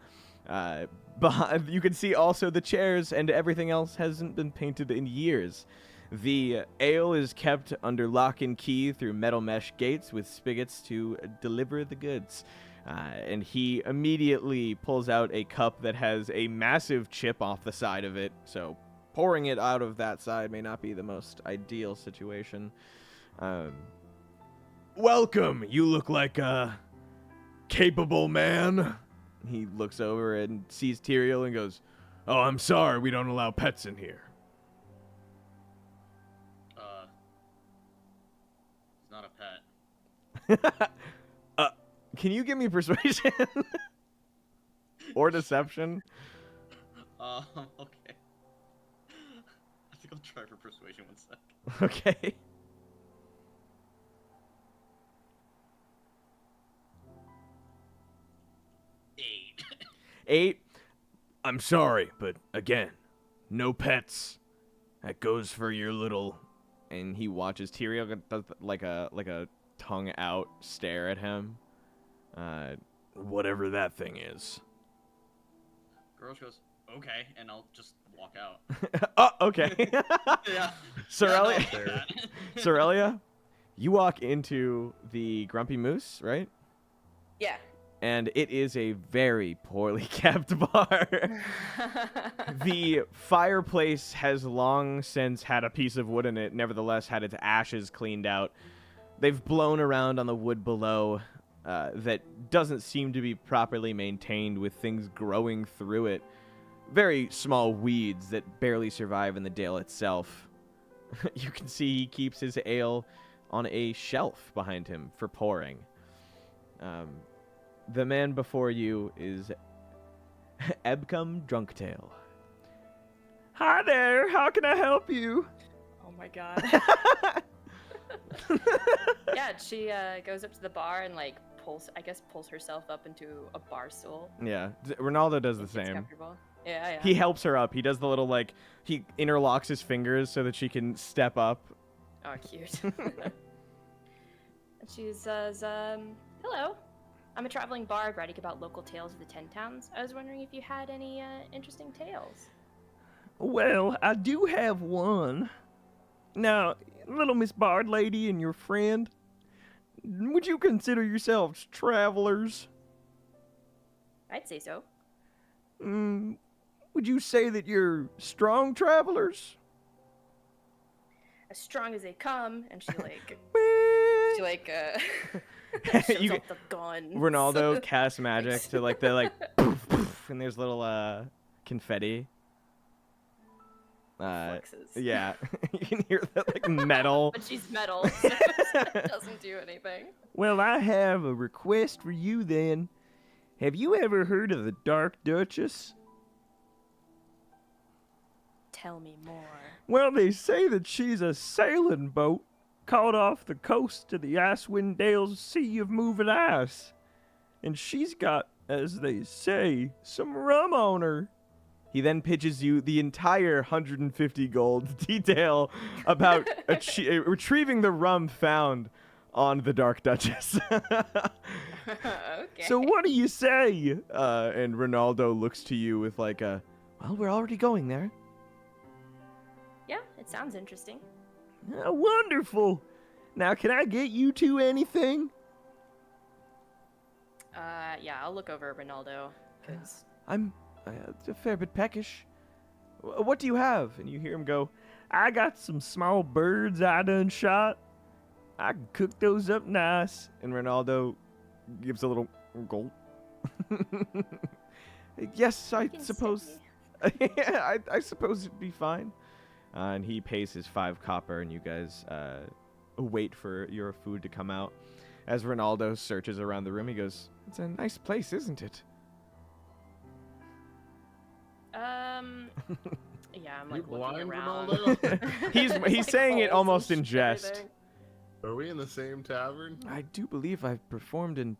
You can see also the chairs and everything else hasn't been painted in years. The ale is kept under lock and key through metal mesh gates with spigots to deliver the goods. And he immediately pulls out a cup that has a massive chip off the side of it, so pouring it out of that side may not be the most ideal situation. Welcome! You look like a capable man. He looks over and sees Tyrael and goes, "Oh, I'm sorry, we don't allow pets in here." It's not a pet. Can you give me persuasion? Or deception? Okay. I think I'll try for persuasion 1 sec. Okay. 8. 8. I'm sorry, but again, no pets. That goes for your little. And he watches Tyrael does like a tongue out stare at him. Whatever that thing is. Garosh goes, okay, and I'll just walk out. Oh, okay. Yeah. Cerelia, Yeah, no, I'll take that. Cerelia, you walk into the Grumpy Moose, right? Yeah. And it is a very poorly kept bar. The fireplace has long since had a piece of wood in it, nevertheless had its ashes cleaned out. They've blown around on the wood below that doesn't seem to be properly maintained, with things growing through it. Very small weeds that barely survive in the dale itself. You can see he keeps his ale on a shelf behind him for pouring. The man before you is Ebcum Drunktail. Hi there, how can I help you? Oh my god. Yeah, she goes up to the bar and like pulls herself up into a bar stool. Yeah, Ronaldo does the It's same. comfortable. Yeah. He helps her up. He does the little he interlocks his fingers so that she can step up. Oh, cute. And she says, hello. I'm a traveling bard writing about local tales of the 10 towns. I was wondering if you had any interesting tales. Well, I do have one. Now, little Miss Bard lady and your friend, would you consider yourselves travelers? I'd say so. Would you say that you're strong travelers? As strong as they come, and she You shows off the guns. Ronaldo casts magic to poof, poof, and there's little confetti. Flexes. Yeah, you can hear that metal. But she's metal, so it doesn't do anything. Well, I have a request for you then. Have you ever heard of the Dark Duchess? Tell me more. Well, they say that she's a sailing boat caught off the coast of the Icewind Dale Sea of Moving Ice. And she's got as they say, some rum on her. He then pitches you the entire 150 gold detail about retrieving the rum found on the Dark Duchess. Okay. So what do you say? And Ronaldo looks to you with like a, well, we're already going there. Yeah, it sounds interesting. Wonderful. Now, can I get you two anything? Yeah, I'll look over at Ronaldo, because... I'm a fair bit peckish. What do you have? And you hear him go, I got some small birds I done shot. I can cook those up nice. And Ronaldo gives a little gulp. Yes, I suppose. Yeah, I suppose it'd be fine. And he pays his 5 copper, and you guys wait for your food to come out. As Ronaldo searches around the room, he goes, "It's a nice place, isn't it?" Yeah, I'm like You looking blind, around. Ronaldo? He's saying it almost in jest. Are we in the same tavern? I do believe I've performed in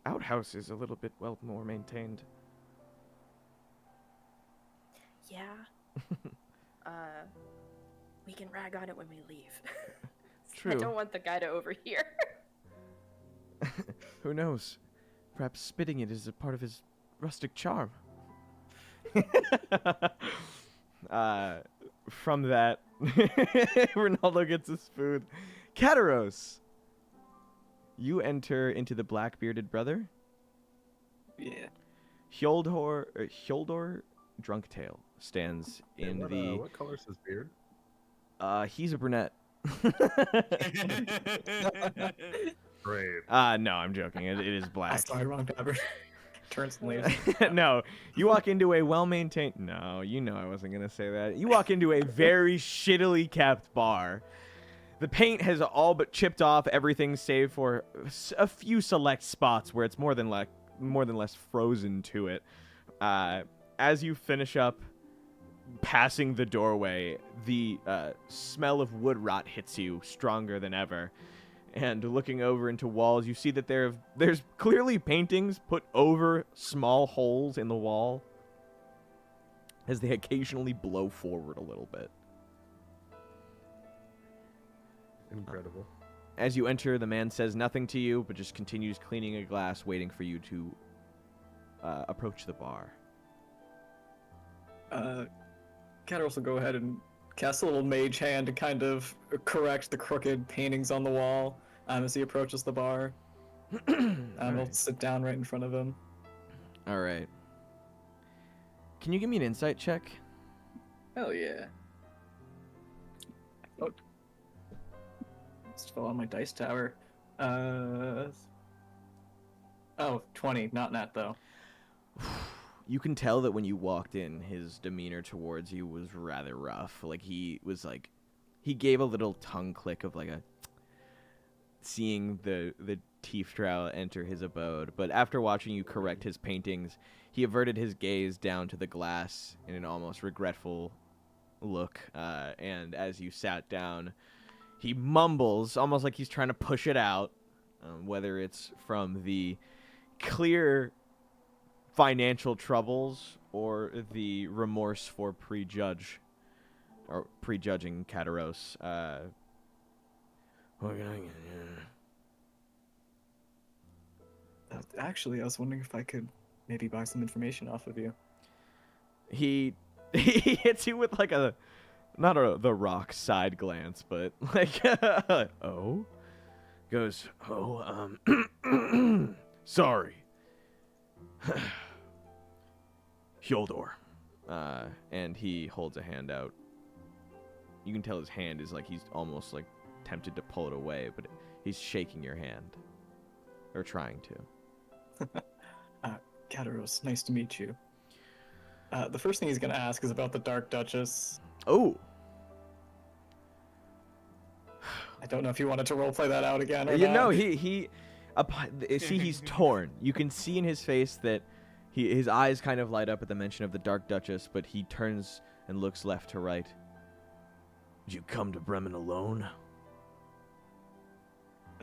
outhouses a little bit well more maintained. Yeah. We can rag on it when we leave. True. I don't want the guy to overhear. Who knows? Perhaps spitting it is a part of his rustic charm. From that, Ronaldo gets his food. Kataros, you enter into the Black-Bearded Brother. Yeah. Hyoldor Drunktail stands in the... What color's his beard? He's a brunette. Great. No, I'm joking. It is black. Sorry, wrong tavern. Turns and leaves. No, you walk into a well-maintained... No, you know I wasn't going to say that. You walk into a very shittily kept bar. The paint has all but chipped off everything save for a few select spots where it's more than less frozen to it. As you finish up passing the doorway, the smell of wood rot hits you stronger than ever. And looking over into walls, you see that there's clearly paintings put over small holes in the wall as they occasionally blow forward a little bit. Incredible. As you enter, the man says nothing to you, but just continues cleaning a glass, waiting for you to approach the bar. Kataros will go ahead and cast a little mage hand to kind of correct the crooked paintings on the wall as he approaches the bar. He'll sit down right in front of him. All right. Can you give me an insight check? Hell yeah. Oh. Just fell on my dice tower. 20. Not nat, though. You can tell that when you walked in, his demeanor towards you was rather rough. Like, he gave a little tongue click of like seeing the tief-drow enter his abode. But after watching you correct his paintings, he averted his gaze down to the glass in an almost regretful look. And as you sat down, he mumbles, almost like he's trying to push it out, whether it's from the clear financial troubles or the remorse for prejudging Kataros. Actually, I was wondering if I could maybe buy some information off of you. He hits you with like the rock side glance, but like oh, goes, sorry. Hyoldor. And he holds a hand out. You can tell his hand is like he's almost like tempted to pull it away, but he's shaking your hand. Or trying to. Kataros, nice to meet you. The first thing he's going to ask is about the Dark Duchess. Oh! I don't know if you wanted to roleplay that out again or You not. know, he's torn. You can see in his face that his eyes kind of light up at the mention of the Dark Duchess, but he turns and looks left to right. Did you come to Bremen alone?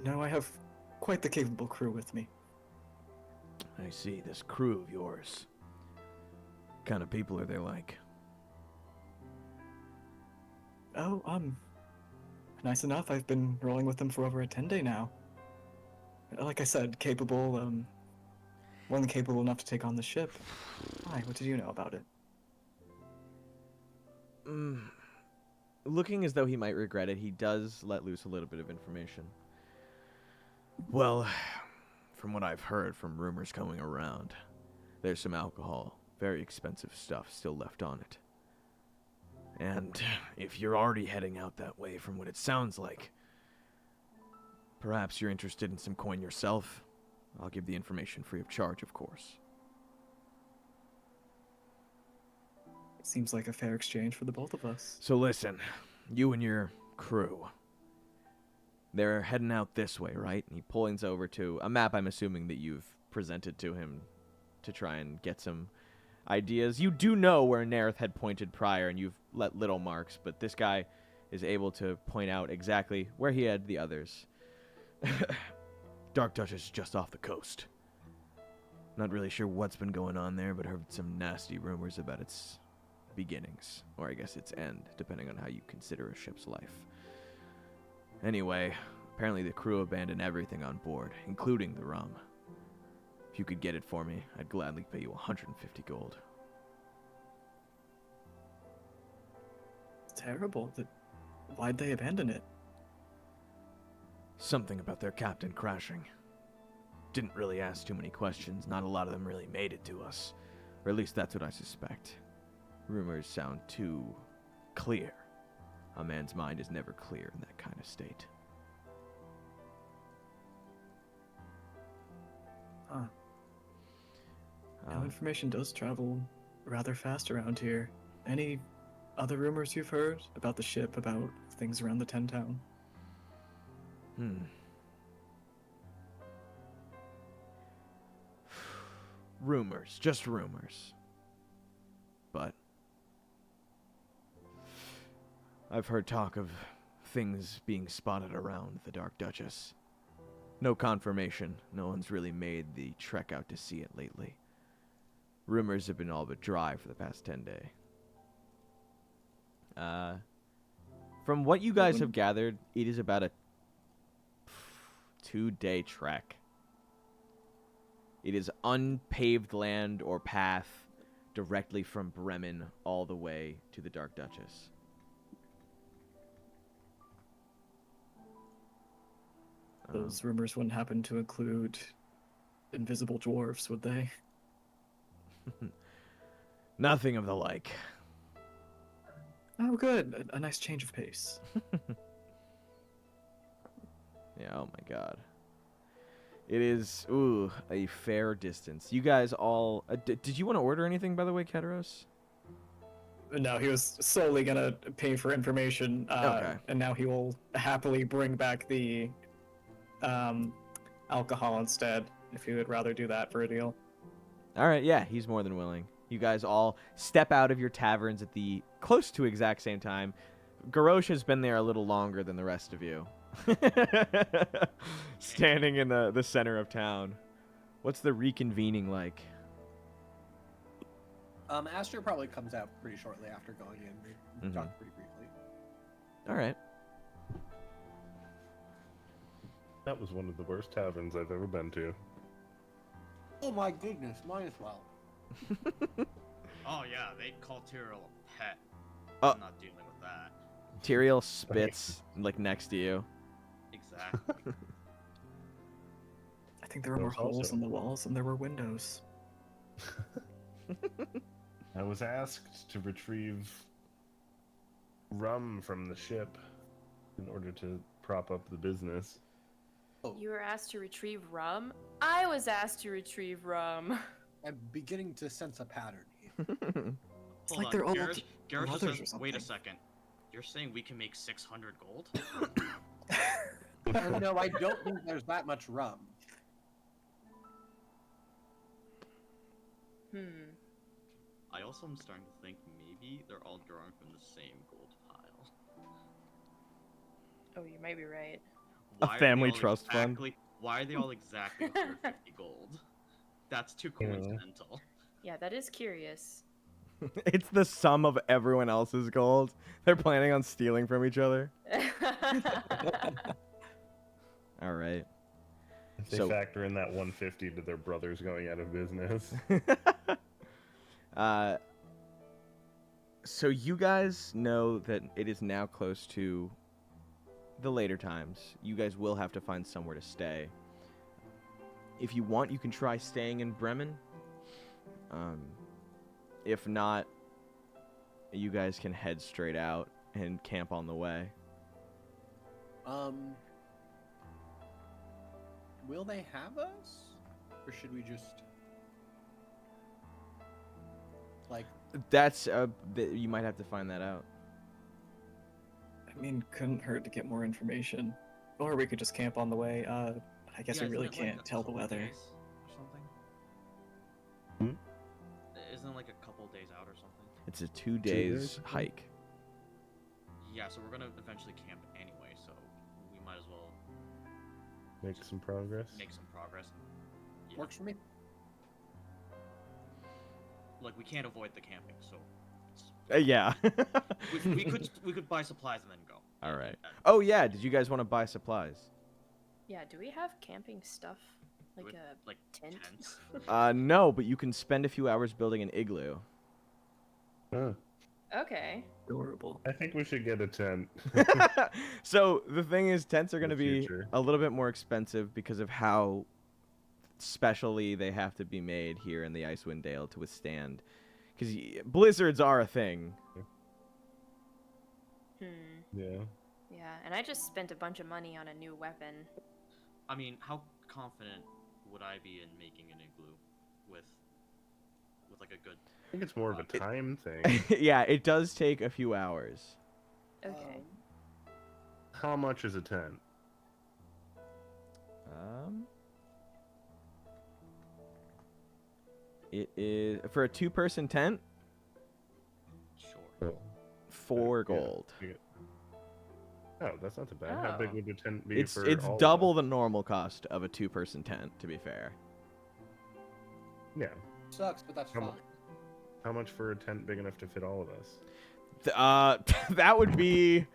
No, I have quite the capable crew with me. I see. This crew of yours. What kind of people are they like? Oh, nice enough. I've been rolling with them for over a 10-day now. Like I said, capable, more than capable enough to take on the ship. Why? What did you know about it? Looking as though he might regret it, he does let loose a little bit of information. Well, from what I've heard from rumors going around, there's some alcohol, very expensive stuff still left on it. And if you're already heading out that way from what it sounds like, perhaps you're interested in some coin yourself. I'll give the information free of charge, of course. Seems like a fair exchange for the both of us. So listen, you and your crew, they're heading out this way, right? And he points over to a map I'm assuming that you've presented to him to try and get some ideas. You do know where Nerith had pointed prior, and you've let little marks, but this guy is able to point out exactly where he had the others. Dark Duchess is just off the coast. Not really sure what's been going on there, but heard some nasty rumors about its beginnings, or I guess its end, depending on how you consider a ship's life. Anyway, apparently the crew abandoned everything on board, including the rum. If you could get it for me, I'd gladly pay you 150 gold. Terrible. Why'd they abandon it? Something about their captain crashing. Didn't really ask too many questions. Not a lot of them really made it to us. Or at least that's what I suspect. Rumors sound too clear. A man's mind is never clear in that kind of state. Huh. Now information does travel rather fast around here. Any other rumors you've heard about the ship, about things around the 10 town? Rumors, just rumors. But I've heard talk of things being spotted around the Dark Duchess. No confirmation. No one's really made the trek out to see it lately. Rumors have been all but dry for the past 10 days. From what you guys have gathered, it is about a 2-day trek. It is unpaved land or path directly from Bremen all the way to the Dark Duchess. Those rumors wouldn't happen to include invisible dwarves, would they? Nothing of the like. Oh, good. A nice change of pace. Yeah, oh my god. It is, a fair distance. You guys all... did you want to order anything, by the way, Kataros? No, he was solely gonna pay for information, Okay. And now he will happily bring back the alcohol instead, if he would rather do that for a deal. Alright, yeah, he's more than willing. You guys all step out of your taverns at the close to exact same time. Garosh has been there a little longer than the rest of you. Standing in the center of town. What's the reconvening like? Aster probably comes out pretty shortly after going in. We talked pretty briefly. Alright. That was one of the worst taverns I've ever been to. Oh my goodness, mine as well. Oh yeah, they'd call Tyrell a pet. Oh. I'm not dealing with that. Tyrael spits, like, next to you. Exactly. I think there were more There's holes also- in the walls than there were windows. I was asked to retrieve rum from the ship in order to prop up the business. You were asked to retrieve rum? I was asked to retrieve rum. I'm beginning to sense a pattern here. It's Hold like on, they're all Garosh brothers just or says, wait a something. second. You're saying we can make 600 gold? No, I don't think there's that much rum. I also am starting to think maybe they're all drawing from the same gold pile. Oh, you might be right. A Why are they family all trust fund. Why are they all exactly 150 gold? That's too coincidental. Yeah, that is curious. It's the sum of everyone else's gold. They're planning on stealing from each other. All right. If they So- factor in that 150 to their brothers going out of business. So you guys know that it is now close to the later times. You guys will have to find somewhere to stay. If you want, you can try staying in Bremen. If not, you guys can head straight out and camp on the way. Will they have us? Or should we just... Like... That's you might have to find that out. I mean, couldn't hurt to get more information. Or we could just camp on the way. I guess we really can't tell the weather. Or something? Isn't it like a couple days out or something? It's a 2 days hike. Yeah, so we're gonna eventually camp anyway, so we might as well Make some progress. make some progress. Yeah. Works for me. Like we can't avoid the camping, so Yeah. we could buy supplies and then go. All right. Oh yeah, did you guys want to buy supplies? Yeah, do we have camping stuff? Like With, a like tent? tents. No, but you can spend a few hours building an igloo. Huh. Okay. Adorable. I think we should get a tent. So the thing is, tents are going to The be future. a little bit more expensive because of how specially they have to be made here in the Icewind Dale to withstand. Because blizzards are a thing. Yeah. Yeah, and I just spent a bunch of money on a new weapon. I mean, how confident would I be in making an igloo with like a good? I think it's more of a time thing. Yeah, it does take a few hours. Okay. How much is a tent? It is for a 2-person tent, Sure. 4 Yeah. gold. Oh, that's not too bad. How big Oh. would a tent be It's for all double of the normal cost of a 2-person tent, to be fair. us? Yeah. Sucks, but that's How fine. mu- How much for a tent big enough to fit all of us? That would be.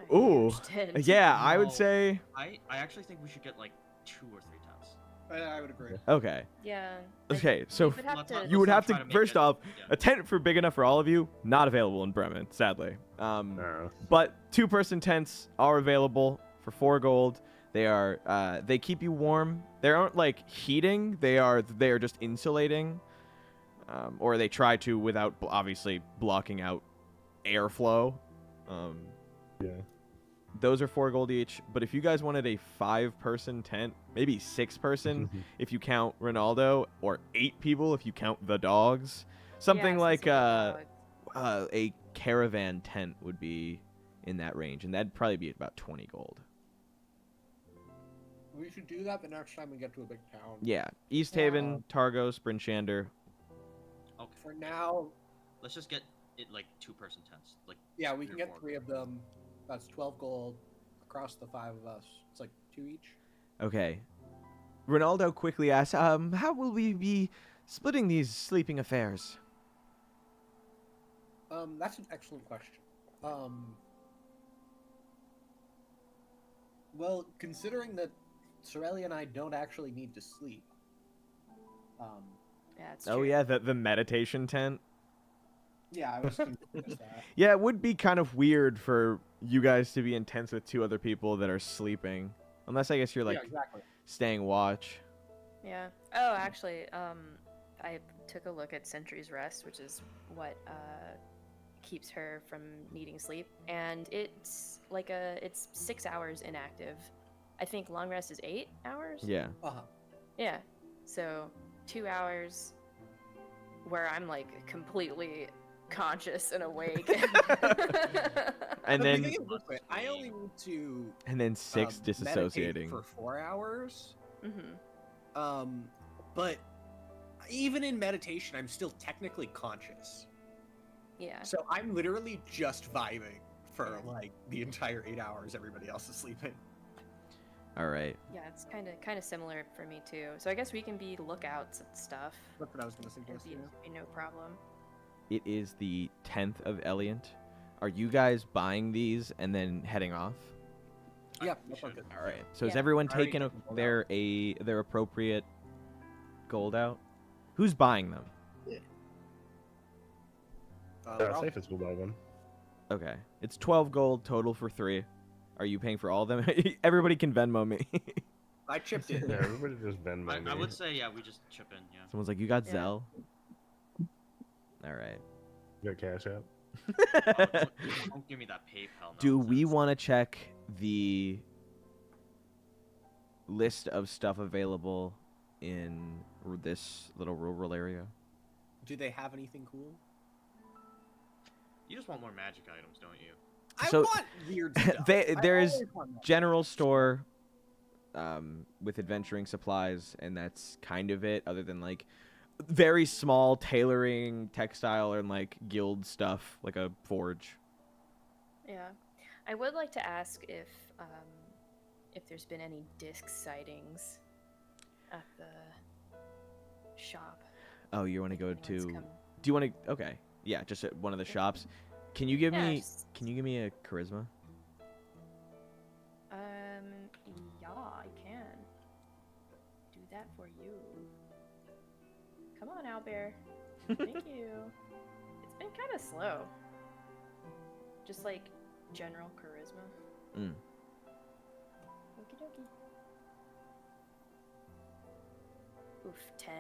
A Ooh. huge tent. Yeah, I would No. say. I actually think we should get like 2 or 3 tents. I would agree. Okay. Yeah. Okay, so would have to- you would have to try to make first it- off, yeah. a tent for big enough for all of you, not available in Bremen, sadly. No. But 2-person tents are available for 4 gold. They are they keep you warm. They aren't like heating. They are just insulating, or they try to without obviously blocking out airflow. Yeah. Those are 4 gold each. But if you guys wanted a 5-person tent, maybe 6-person if you count Ronaldo, or 8 people if you count the dogs, something Yeah, like since it's a dog. a caravan tent would be in that range, and that'd probably be about 20 gold. We should do that the next time we get to a big town. Yeah, East Haven, Targos, Brinchander. Okay. For now, Let's just get it like 2-person tents. Like yeah, we 3 can or get 4. 3 of them. That's 12 gold across the 5 of us. It's like 2 each. Okay. Ronaldo quickly asks, how will we be splitting these sleeping affairs? That's an excellent question. Well, considering that Cerelia and I don't actually need to sleep. Yeah, it's Oh true. yeah, the meditation tent. Yeah, I was thinking just that. Yeah, it would be kind of weird for you guys to be in tents with 2 other people that are sleeping. Unless I guess you're like Yeah, exactly. staying watch. Yeah. Oh, actually, I took a look at Sentry's Rest, which is what keeps her from needing sleep, and it's like it's 6 hours inactive. I think long rest is 8 hours. Yeah. Uh-huh. Yeah. So 2 hours where I'm like completely conscious and awake. And The then thing is this way, I only need to 6 meditate disassociating. for 4 hours. Mm-hmm. But even in meditation, I'm still technically conscious. Yeah. So I'm literally just vibing for like the entire 8 hours everybody else is sleeping. All right. Yeah, it's kind of similar for me too. So I guess we can be lookouts and stuff. That's what I was gonna suggest. It'd be no problem. It is the 10th of Eliant. Are you guys buying these and then heading off? Yeah, We that sounds should. good. All right. So is Yeah. everyone I already taking took them all their appropriate gold out? Who's buying them? Cyphus will buy one. Okay. It's 12 gold total for 3. Are you paying for all of them? Everybody can Venmo me. I chipped in. Yeah, everybody just Venmo me. I would say, yeah, we just chip in, yeah. Someone's like, you got Yeah. Zelle? All right. You got Cash App? Don't give me that PayPal. Do we nonsense. want to check the list of stuff available in this little rural area? Do they have anything cool? You just want more magic items, don't you? So- I want weird stuff. There's always want that. general store with adventuring supplies, and that's kind of it, other than like very small tailoring, textile, and like guild stuff, like a forge. Yeah, I would like to ask if there's been any disc sightings at the shop. Oh, you want to go Anyone's to? come- Do you want to? Okay, yeah, just at one of the shops. Can you give Yeah, me? just- Can you give me a charisma? Yeah, I can do that for you. Come on, Owlbear. Thank you. It's been kind of slow. Just like general charisma. Mm. Okie dokie. Oof, 10.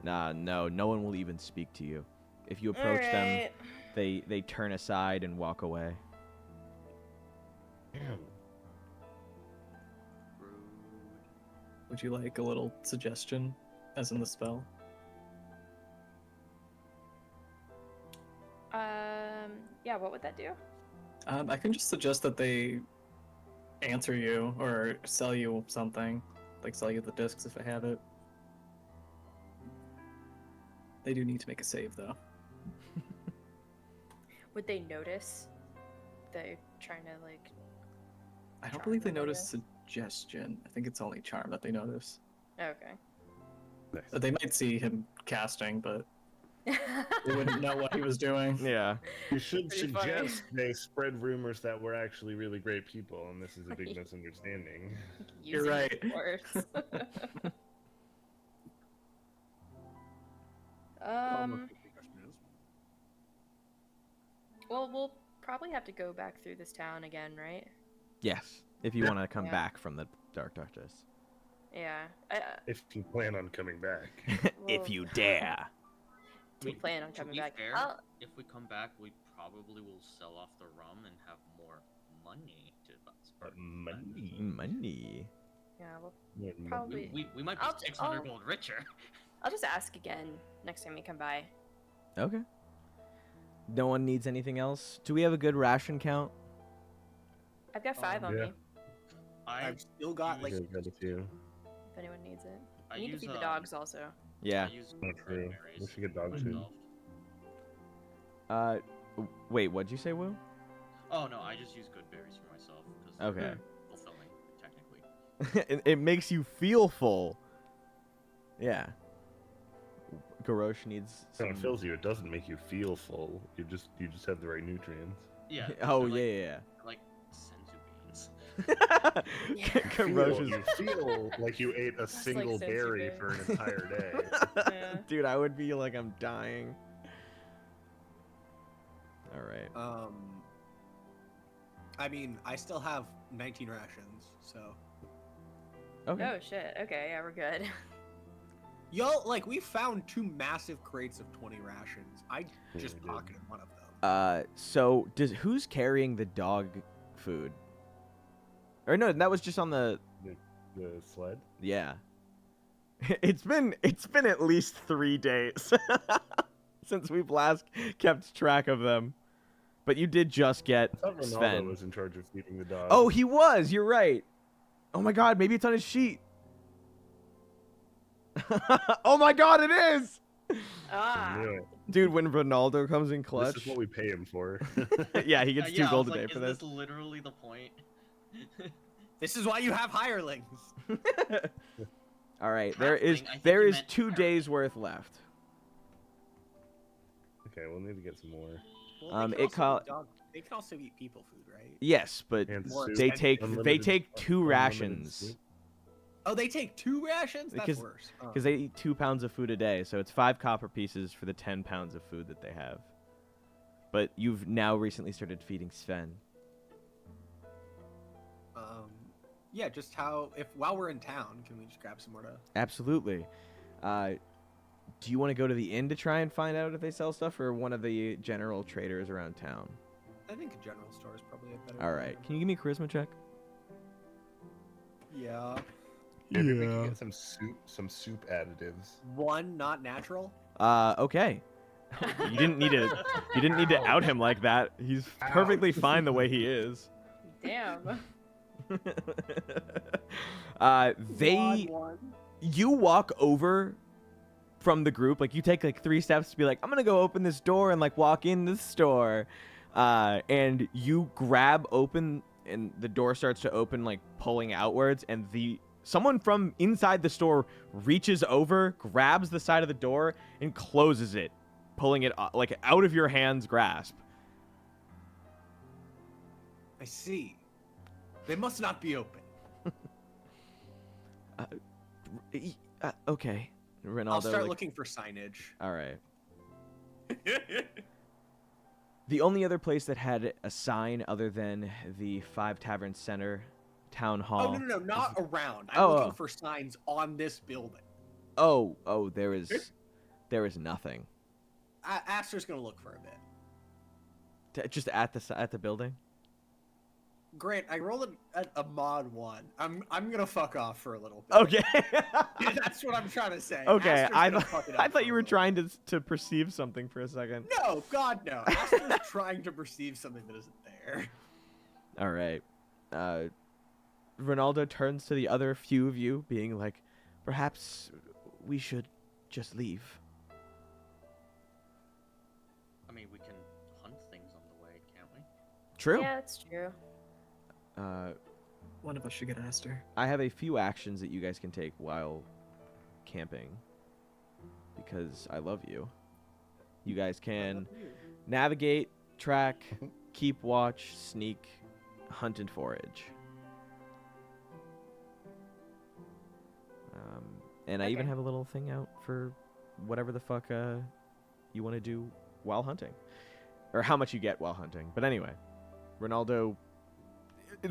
Nah, no one will even speak to you. If you approach them, they turn aside and walk away. Damn. Rude. Would you like a little suggestion, as in the spell? Yeah, what would that do? I can just suggest that they answer you or sell you something, like sell you the discs if I have it. They do need to make a save though. Would they notice? They're trying to like. I don't Charm believe they them, I notice guess. suggestion. I think it's only charm that they notice. Okay. Nice. They might see him casting, but they wouldn't know what he was doing. Yeah. You should Pretty funny. suggest they spread rumors that we're actually really great people, and this is a big misunderstanding. You're Using right. words. Well, we'll probably have to go back through this town again, right? Yes. If you Yeah. want to come Yeah. back from the Dark Duchess. Yeah. If you plan on coming back. If you dare. We plan on To coming be back. fair, I'll- if we come back, we probably will sell off the rum and have more money to spend. Money. Yeah, well, Yeah, probably. We might be I'll- 600 I'll- gold richer. I'll just ask again next time we come by. Okay. No one needs anything else? Do we have a good ration count? I've got 5 on yeah. me, I've still got like Yeah, got a few. if anyone needs it. I I need to use, feed the dogs also. Yeah. I use Not true. berries We should get dog food. myself. Wait, what'd you say, Will? Oh no, I just use good berries for myself because Okay. they're fulfilling, technically. it makes you feel full. Yeah. Garosh needs It kind of some... fills you. It doesn't make you feel full. You just have the right nutrients. Yeah. Oh, they're yeah, like senzu beans. yeah. Garosh is... You feel like you ate a Just like single senzu berry beans. for an entire day. Yeah. Dude, I would be like, I'm dying. All right. I mean, I still have 19 rations, so. Okay. Oh shit. Okay, yeah, we're good. Yo, like, we found 2 massive crates of 20 rations. I just we did. pocketed one of them. So who's carrying the dog food? Or no, that was just on the The sled. yeah. It's been at least 3 days since we've last kept track of them. But you did just get I thought Ronaldo Sven. was in charge of feeding the dog. Oh, he was. You're right. Oh my god, maybe it's on his sheet. Oh my god, it is. Ah. I knew it. Dude, when Ronaldo comes in clutch. This is what we pay him for. Yeah, he gets 2 yeah, I gold was a day like, for is this. this literally the point? This is why you have hirelings. All right, Halfling, I think there you is meant 2 days worth left. Okay, we'll need to get some more. Well, they can also eat people food, right? Yes, but And More soup. they take Unlimited- 2 unlimited rations soup. Oh, they take 2 rations? That's worse. Oh. because they eat 2 pounds of food a day, so it's 5 copper pieces for the 10 pounds of food that they have. But you've now recently started feeding Sven. Yeah, just while we're in town, can we just grab some more to... Absolutely. Do you want to go to the inn to try and find out if they sell stuff, or one of the general traders around town? I think a general store is probably a better... All right. Can you give me a charisma check? Yeah. Maybe we can get some soup additives. 1 not natural. Okay. You didn't need to out him like that. He's perfectly fine the way he is. Damn. You walk over from the group, like you take like 3 steps to be like, I'm gonna go open this door and like walk in the store, and you grab open and the door starts to open, like pulling outwards, and someone from inside the store reaches over, grabs the side of the door and closes it, pulling it like out of your hand's grasp. I see. They must not be open. Okay. Ronaldo, I'll start looking for signage. All right. The only other place that had a sign other than the 5 Tavern Center town hall. Oh, no, not around. I'm looking for signs on this building. Oh, there is nothing. Aster's gonna look for a bit. Just at the building. Great, I rolled a mod 1. I'm gonna fuck off for a little bit. Okay. That's what I'm trying to say. Okay, I thought you were a trying to perceive something for a second. No, God no. Aster's trying to perceive something that isn't there. All right. Ronaldo turns to the other few of you, being like, perhaps we should just leave. I mean, we can hunt things on the way, can't we? True. Yeah, that's true. One of us should get Aster. I have a few actions that you guys can take while camping, because I love you. You guys can navigate, track, keep watch, sneak, hunt, and forage. And I even have a little thing out for whatever the fuck you want to do while hunting, or how much you get while hunting. But anyway, Ronaldo,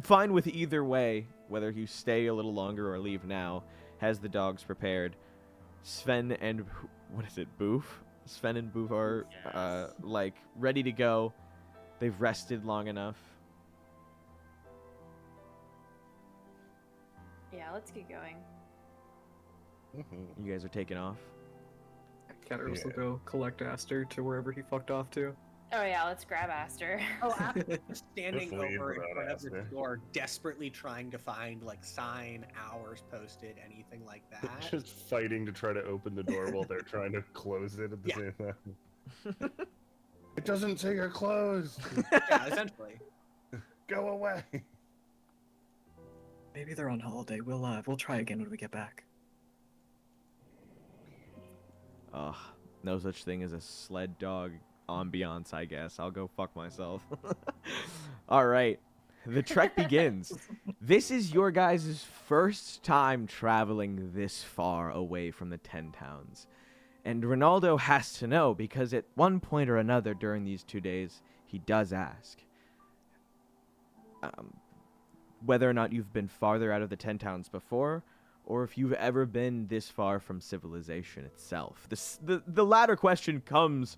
fine with either way, whether you stay a little longer or leave now, has the dogs prepared. Sven and Boof? Sven and Boof are like ready to go. They've rested long enough. Yeah, let's get going. You guys are taking off. Kataros will go collect Aster to wherever he fucked off to. Oh yeah, let's grab Aster. Oh, Aster's standing Let's leave over in without front of the Aster. door, desperately trying to find like sign, hours posted, anything like that. Just fighting to try to open the door while they're trying to close it at the same time. It doesn't say you're closed. Yeah, essentially. Go away. Maybe they're on holiday. We'll try again when we get back. Ugh, no such thing as a sled dog ambiance, I guess. I'll go fuck myself. All right. The trek begins. This is your guys' first time traveling this far away from the 10 towns. And Ronaldo has to know, because at one point or another during these 2 days, he does ask whether or not you've been farther out of the 10 towns before, or if you've ever been this far from civilization itself. The latter question comes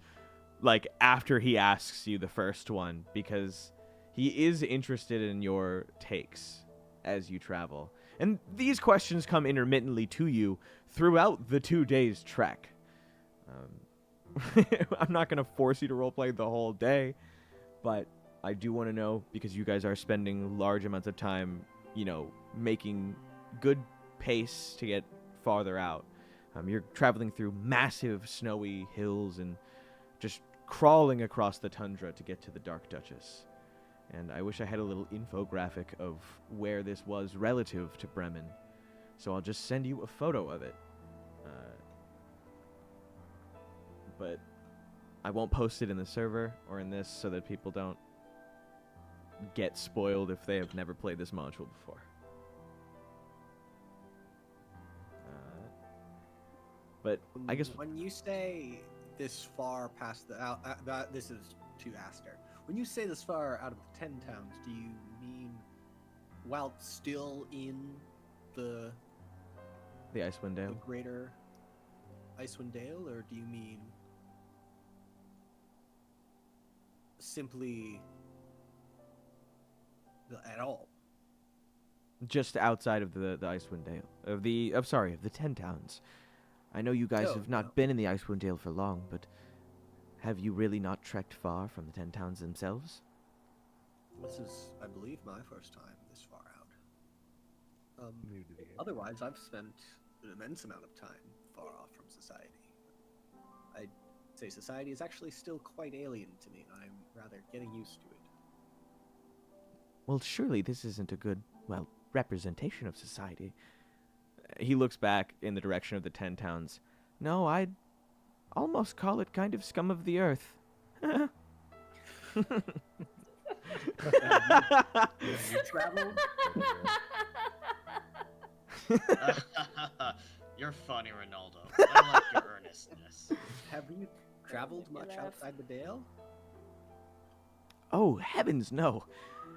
like after he asks you the first one, because he is interested in your takes as you travel. And these questions come intermittently to you throughout the 2 days trek. I'm not going to force you to roleplay the whole day, but I do want to know, because you guys are spending large amounts of time, making good pace to get farther out. You're traveling through massive snowy hills and just crawling across the tundra to get to the Dark Duchess. And I wish I had a little infographic of where this was relative to Bremen. So I'll just send you a photo of it. But I won't post it in the server or in this so that people don't get spoiled if they have never played this module before. But I guess when you say this far past the this is to Aster. When you say this far out of the 10 towns, do you mean while still in the Icewind Dale, the greater Icewind Dale, or do you mean simply at all? Just outside of the Icewind Dale, of the 10 towns. I know you guys have not been in the Icewind Dale for long, but have you really not trekked far from the 10 towns themselves? This is, I believe, my first time this far out. Otherwise, I've spent an immense amount of time far off from society. I'd say society is actually still quite alien to me, and I'm rather getting used to it. Well, surely this isn't a good, representation of society. He looks back in the direction of the 10 towns. No, I'd almost call it kind of scum of the earth. You traveled? You're funny, Ronaldo. I like your earnestness. Have you traveled much outside the Dale? Oh, heavens, no.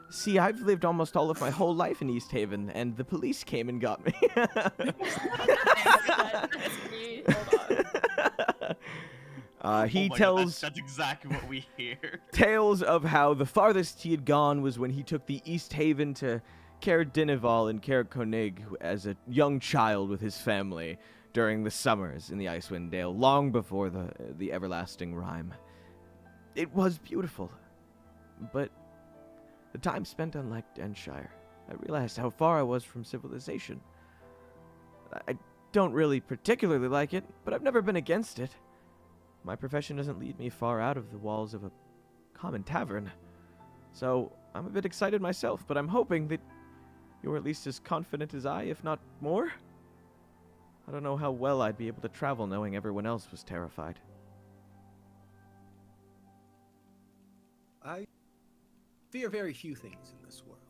See, I've lived almost all of my whole life in East Haven, and the police came and got me. He tells... That's exactly what we hear. Tales of how the farthest he had gone was when he took the East Haven to Caer Dineval and Caer Konig as a young child with his family during the summers in the Icewind Dale, long before the everlasting rime. It was beautiful, but the time spent on Denshire, I realized how far I was from civilization. I don't really particularly like it, but I've never been against it. My profession doesn't lead me far out of the walls of a common tavern. So, I'm a bit excited myself, but I'm hoping that you're at least as confident as I, if not more. I don't know how well I'd be able to travel knowing everyone else was terrified. I fear very few things in this world.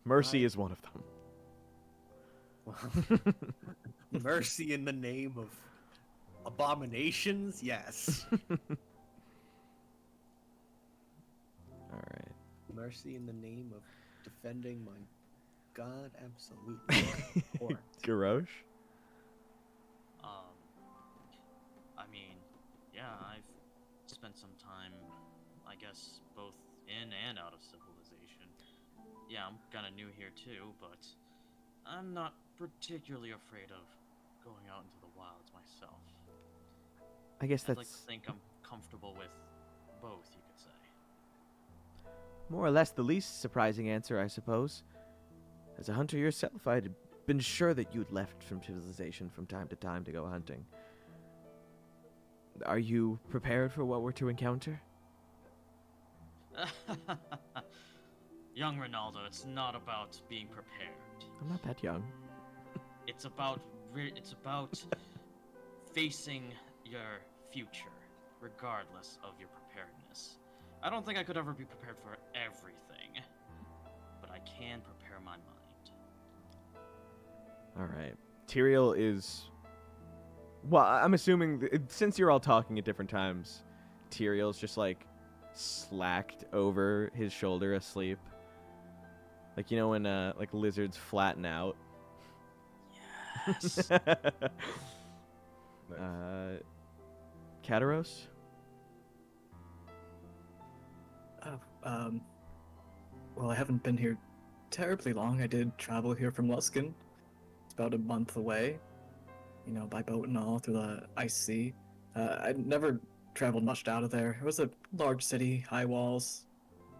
Mercy is one of them. Well, mercy in the name of abominations? Yes. Alright. Mercy in the name of defending my God? Absolutely. Garosh? I mean, yeah, I've spent some time, I guess, both in and out of civilization. Yeah, I'm kind of new here too, but I'm not particularly afraid of going out into the wilds myself. I guess I'd that's... like to think I'm comfortable with both, you could say. more or less the least surprising answer, I suppose. As a hunter yourself, I'd been sure that you'd left from civilization from time to time to go hunting. Are you prepared for what we're to encounter? Young Ronaldo, it's not about being prepared. I'm not that young. It's about facing your future, regardless of your preparedness. I don't think I could ever be prepared for everything, but I can prepare my mind. Alright. Tyrael is... Well, I'm assuming, since you're all talking at different times, Tyrael's just, slacked over his shoulder asleep. Like, you know when, lizards flatten out? Yes. Kataros? Well, I haven't been here terribly long. I did travel here from Luskin. It's about a month away, by boat and all through the ice sea. I never traveled much out of there. It was a large city, high walls,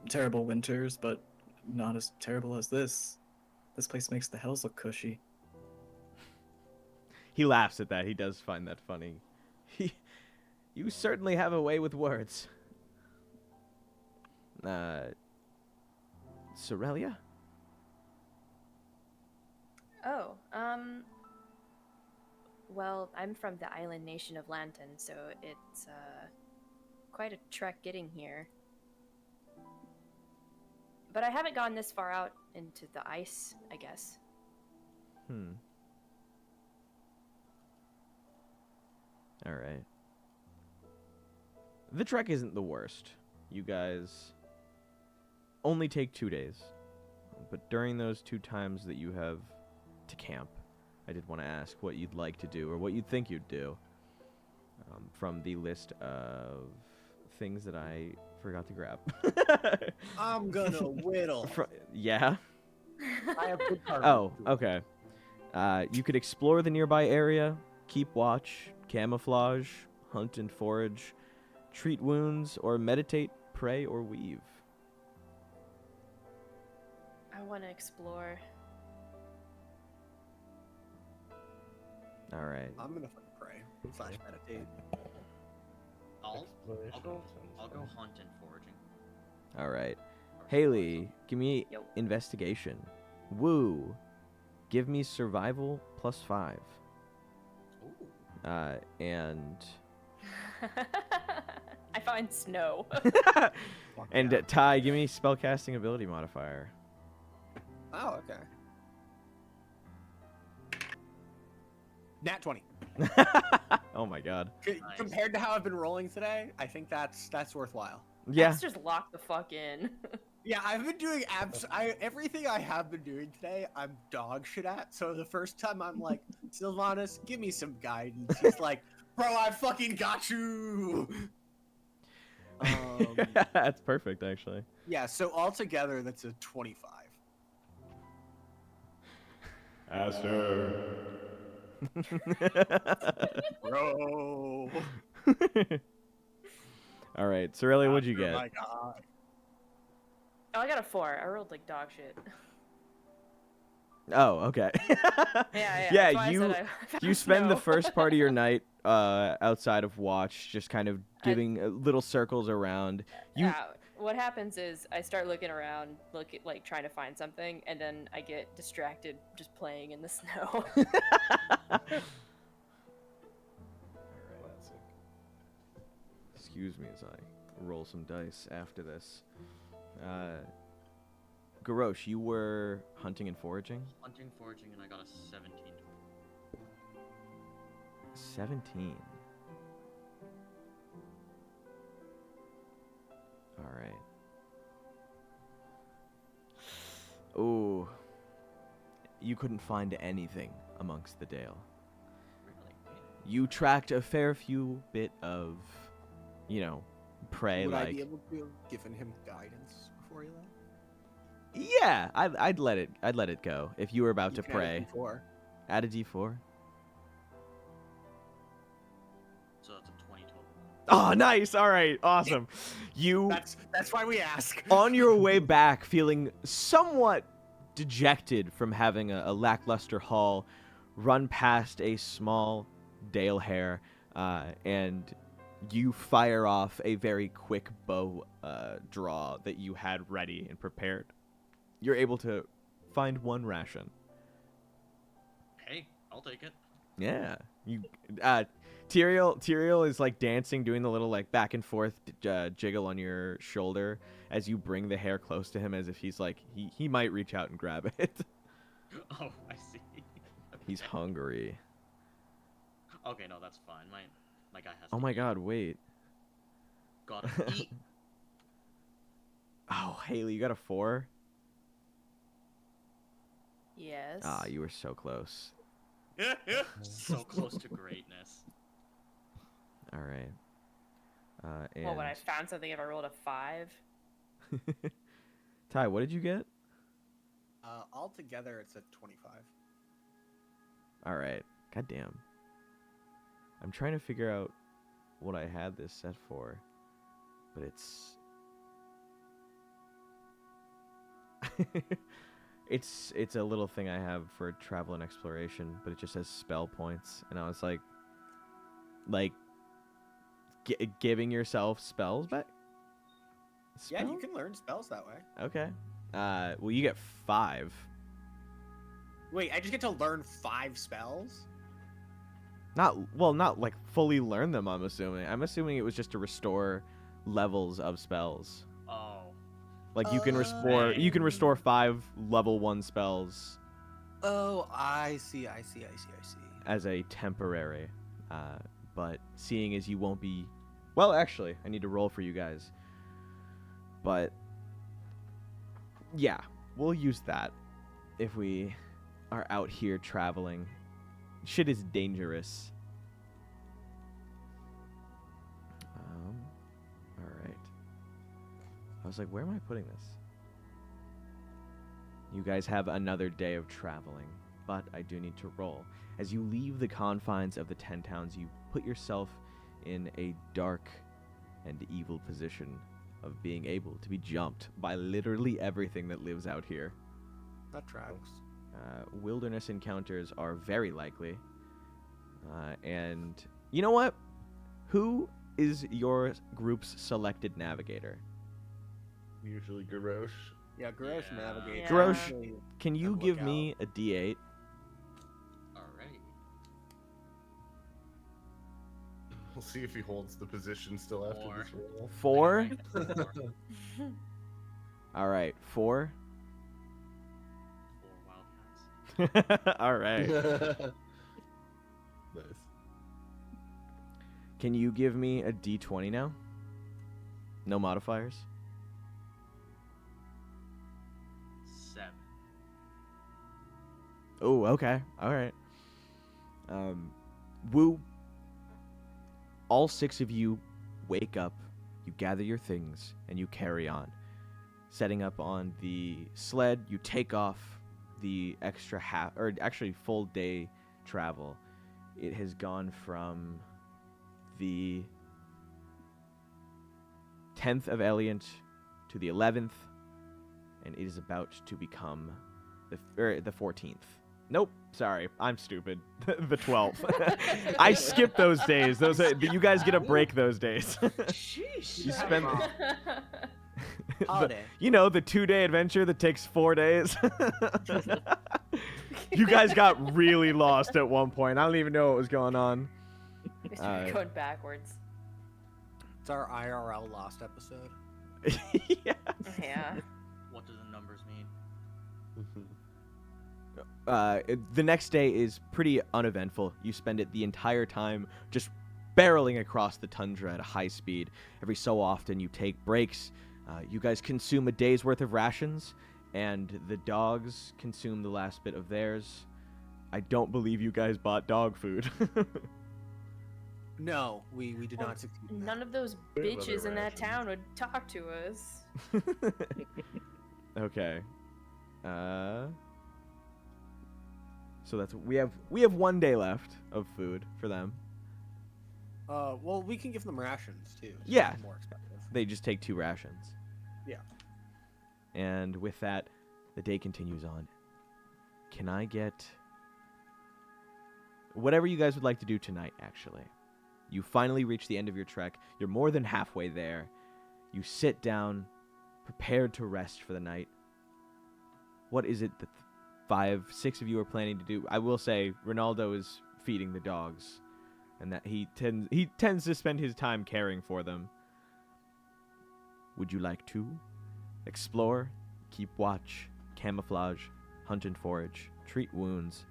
terrible winters, but not as terrible as this. This place makes the hills look cushy. He laughs at that. He does find that funny. You certainly have a way with words. Cerelia? Oh, well, I'm from the island nation of Lanton, so it's, quite a trek getting here. But I haven't gone this far out into the ice, I guess. Alright. The trek isn't the worst. You guys only take 2 days. But during those 2 times that you have to camp, I did want to ask what you'd like to do, or what you'd think you'd do, from the list of things that I forgot to grab. I'm gonna whittle. Yeah? I have good cards. Oh, okay. You could explore the nearby area, keep watch, camouflage, hunt and forage, treat wounds, or meditate, pray, or weave. I want to explore. All right. I'm gonna fucking pray / meditate. I'll go hunt and foraging. All right. Haley, give me Yo. investigation. Woo. Give me survival +5. Ooh. And I find snow. and Ty, give me spellcasting ability modifier. Oh, okay. Nat 20. Oh my god. Nice. Compared to how I've been rolling today, I think that's worthwhile. Yeah. Let's just lock the fuck in. Yeah, I've been doing everything I have been doing today, I'm dog shit at. So the first time I'm like, Sylvanas, give me some guidance. He's like, bro, I fucking got you. That's perfect, actually. Yeah, so altogether, that's a 25. Aster. Bro. All right, Cerelia, what'd you get? Oh my god. Oh, I got a 4. I rolled like dog shit. Oh, okay. Yeah, Yeah, that's why I you said I found you spend the snow. first part of your night outside of watch, just kind of giving little circles around. Yeah, what happens is I start looking around, like trying to find something, and then I get distracted just playing in the snow. Excuse me as I roll some dice after this. Garosh, you were hunting and foraging? Hunting, foraging, and I got a 17. 17. Alright. Ooh. You couldn't find anything amongst the Dale. Really? You tracked a fair few bit of, prey, Would like... I be able to have given him guidance before he left? Yeah, I'd let it go if you were about to pray. Add a d4. So that's a 20 total. Oh, nice. All right. Awesome. That's why we ask. On your way back, feeling somewhat dejected from having a lackluster haul, run past a small Dale hare, and you fire off a very quick bow draw that you had ready and prepared. You're able to find 1 ration. Hey, I'll take it. Yeah. You Tyrael is like dancing, doing the little like back and forth jiggle on your shoulder as you bring the hair close to him, as if he's like he might reach out and grab it. Oh, I see. Okay. He's hungry. Okay, no, that's fine. My guy has. Oh to my eat. god, wait. Gotta eat. Oh, Haley, you got a 4? Yes. Ah, you were so close. So close to greatness. All right. And Well, when I found something, if I rolled a 5. Ty, what did you get? Altogether, it's a 25. All right. God damn. I'm trying to figure out what I had this set for, but it's it's a little thing I have for travel and exploration, but it just says spell points, and I was like giving yourself spells back. Yeah, you Spell? can learn spells that way. Okay. Well, you get 5. Wait, I just get to learn 5 spells? Not like fully learn them, I'm assuming. I'm assuming it was just to restore levels of spells. Oh. Like you can restore 5 level 1 spells Oh, I see. as a temporary. But seeing as you won't be, well, actually, I need to roll for you guys. But yeah, we'll use that if we are out here traveling. Shit is dangerous. Alright. I was like, where am I putting this? You guys have another day of traveling, but I do need to roll. As you leave the confines of the 10 towns, you put yourself in a dark and evil position of being able to be jumped by literally everything that lives out here. That tracks. Wilderness encounters are very likely. And you know what? Who is your group's selected navigator? Usually Garosh. Yeah, Garosh navigates. Garosh, can you look give out. me a D8? Alright. We'll see if he holds the position still after 4. this roll. 4? Four All right, 4. wildcats. All right. Nice. Can you give me a D20 now? No modifiers? 7. Oh, okay. All right. Woo. All 6 of you wake up, you gather your things, and you carry on. Setting up on the sled, you take off the extra full day travel. It has gone from the 10th of Eliant to the 11th, and it is about to become the 14th. Nope, sorry, I'm stupid. The 12th. I skipped those days. You guys get a break those days. Sheesh. You spend Holiday. the 2-day adventure that takes 4 days. You guys got really lost at one point. I don't even know what was going on. We started going backwards. It's our IRL lost episode. Yeah. Yeah. What do the numbers mean? The next day is pretty uneventful. You spend it the entire time just barreling across the tundra at a high speed. Every so often you take breaks. You guys consume a day's worth of rations, and the dogs consume the last bit of theirs. I don't believe you guys bought dog food. No, we did not succeed. in that. None of those We have other bitches in that rations. town would talk to us. Okay. So that's we have 1 day left of food for them. Well, we can give them rations too. so Yeah. it's more expensive. They just take 2 rations. Yeah. And with that, the day continues on. Can I get whatever you guys would like to do tonight, actually? You finally reach the end of your trek. You're more than halfway there. You sit down, prepared to rest for the night. What is it that 5, 6 of you are planning to do? I will say, Ronaldo is feeding the dogs, and that he tends to spend his time caring for them. Would you like to explore, keep watch, camouflage, hunt and forage, treat wounds,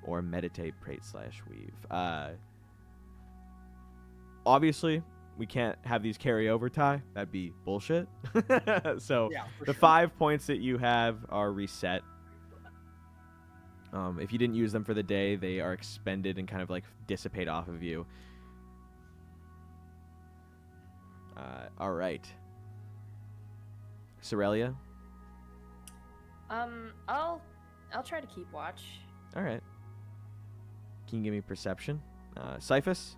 or meditate, pray/weave? Obviously, we can't have these carry over, Ty. That'd be bullshit. So Yeah, for the sure. 5 points that you have are reset. If you didn't use them for the day, they are expended and kind of like dissipate off of you. All right. Cerelia? I'll try to keep watch. All right. Can you give me perception? Cyphus?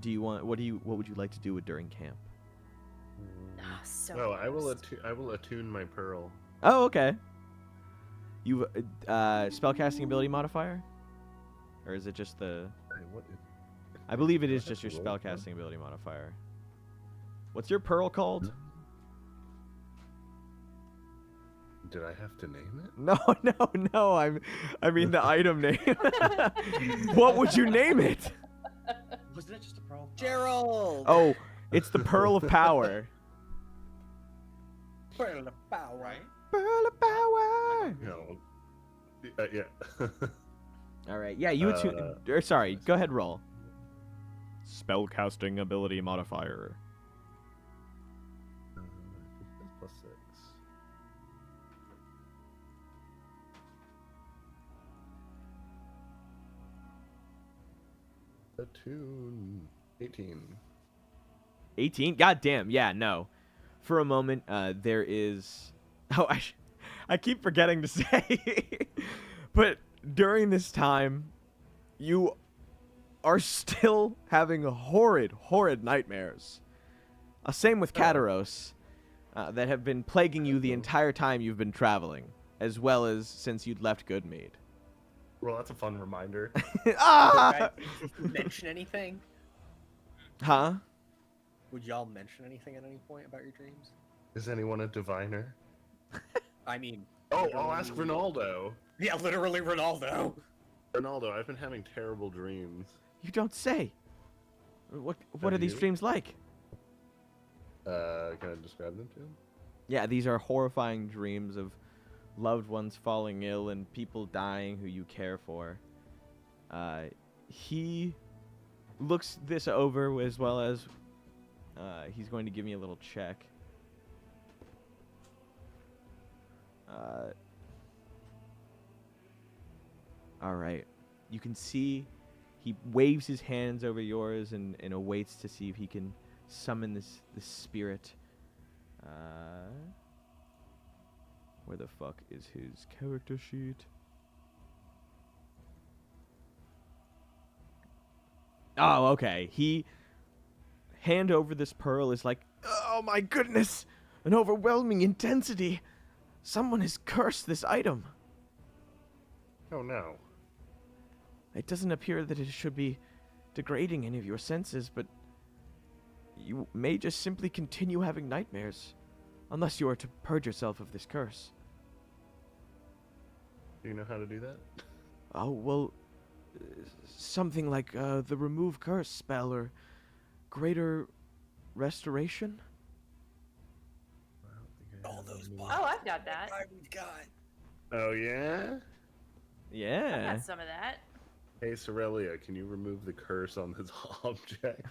What would you like to do during camp? Ah, so Oh, I will lost. I will attune my pearl. Oh, okay. You spellcasting ability modifier? Or is it just the Wait, what is- I believe it Do I is have just to your roll for it? spellcasting ability modifier. What's your pearl called? Did I have to name it? No. I mean the item name. What would you name it? Wasn't it just a pearl? Gerald. Oh, it's the Pearl of Power. Pearl of power. Right? Pearl of Power. No. Yeah. All right. Yeah, you attune. Sorry. Go ahead. Roll. Spellcasting ability modifier. +6. Attune. 18. 18. God damn. Yeah. No. For a moment, there is. Oh, I keep forgetting to say, but during this time, you are still having horrid nightmares. Same with Kataros, that have been plaguing you the entire time you've been traveling, as well as since you'd left Goodmead. Well, that's a fun reminder. Ah! Mention anything? Huh? Would y'all mention anything at any point about your dreams? Is anyone a diviner? I mean... Oh, I'll ask Ronaldo. Yeah, literally Ronaldo. Ronaldo, I've been having terrible dreams. You don't say. What Have are these you? dreams like? Can I describe them to him? Yeah, these are horrifying dreams of loved ones falling ill and people dying who you care for. He looks this over as well as he's going to give me a little check. All right. You can see he waves his hands over yours and awaits to see if he can summon this spirit. Where the fuck is his character sheet? Oh, okay. He hand over this pearl is like, oh my goodness, an overwhelming intensity. Someone has cursed this item. Oh no. It doesn't appear that it should be degrading any of your senses, but you may just simply continue having nightmares, unless you are to purge yourself of this curse. Do you know how to do that? Oh, well, something like the remove curse spell or greater restoration? All those Oh, I've got that. we've got. Oh yeah? I've Yeah. got some of that. Hey Cerelia, can you remove the curse on this object?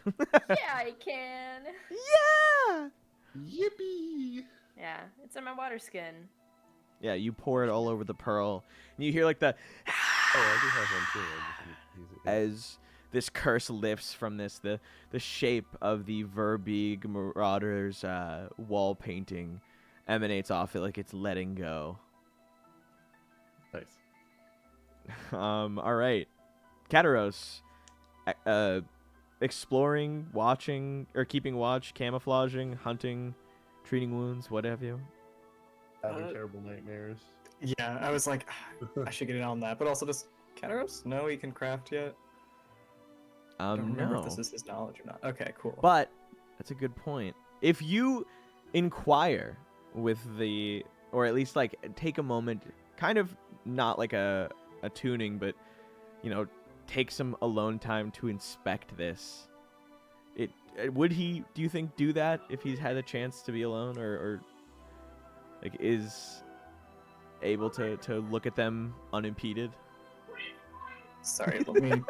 Yeah, I can. Yeah! Yippee! Yeah, it's in my water skin. Yeah, you pour it all over the pearl, and you hear like the Oh, I do have one too. I just need to use it. as this curse lifts from this, the shape of the Verbeeg Marauders wall painting emanates off it like it's letting go. Nice. All right. Kataros, exploring, watching, or keeping watch, camouflaging, hunting, treating wounds, what have you. Having terrible nightmares. Yeah, I was like, I should get in on that, but also does Kataros know he can craft yet? I don't remember if No. this is his knowledge or not. Okay, cool. But that's a good point. If you inquire with the, or at least like take a moment, kind of not like a tuning, but take some alone time to inspect this. Would he, do you think, do that if he's had a chance to be alone, or like is able to look at them unimpeded? Sorry, let me.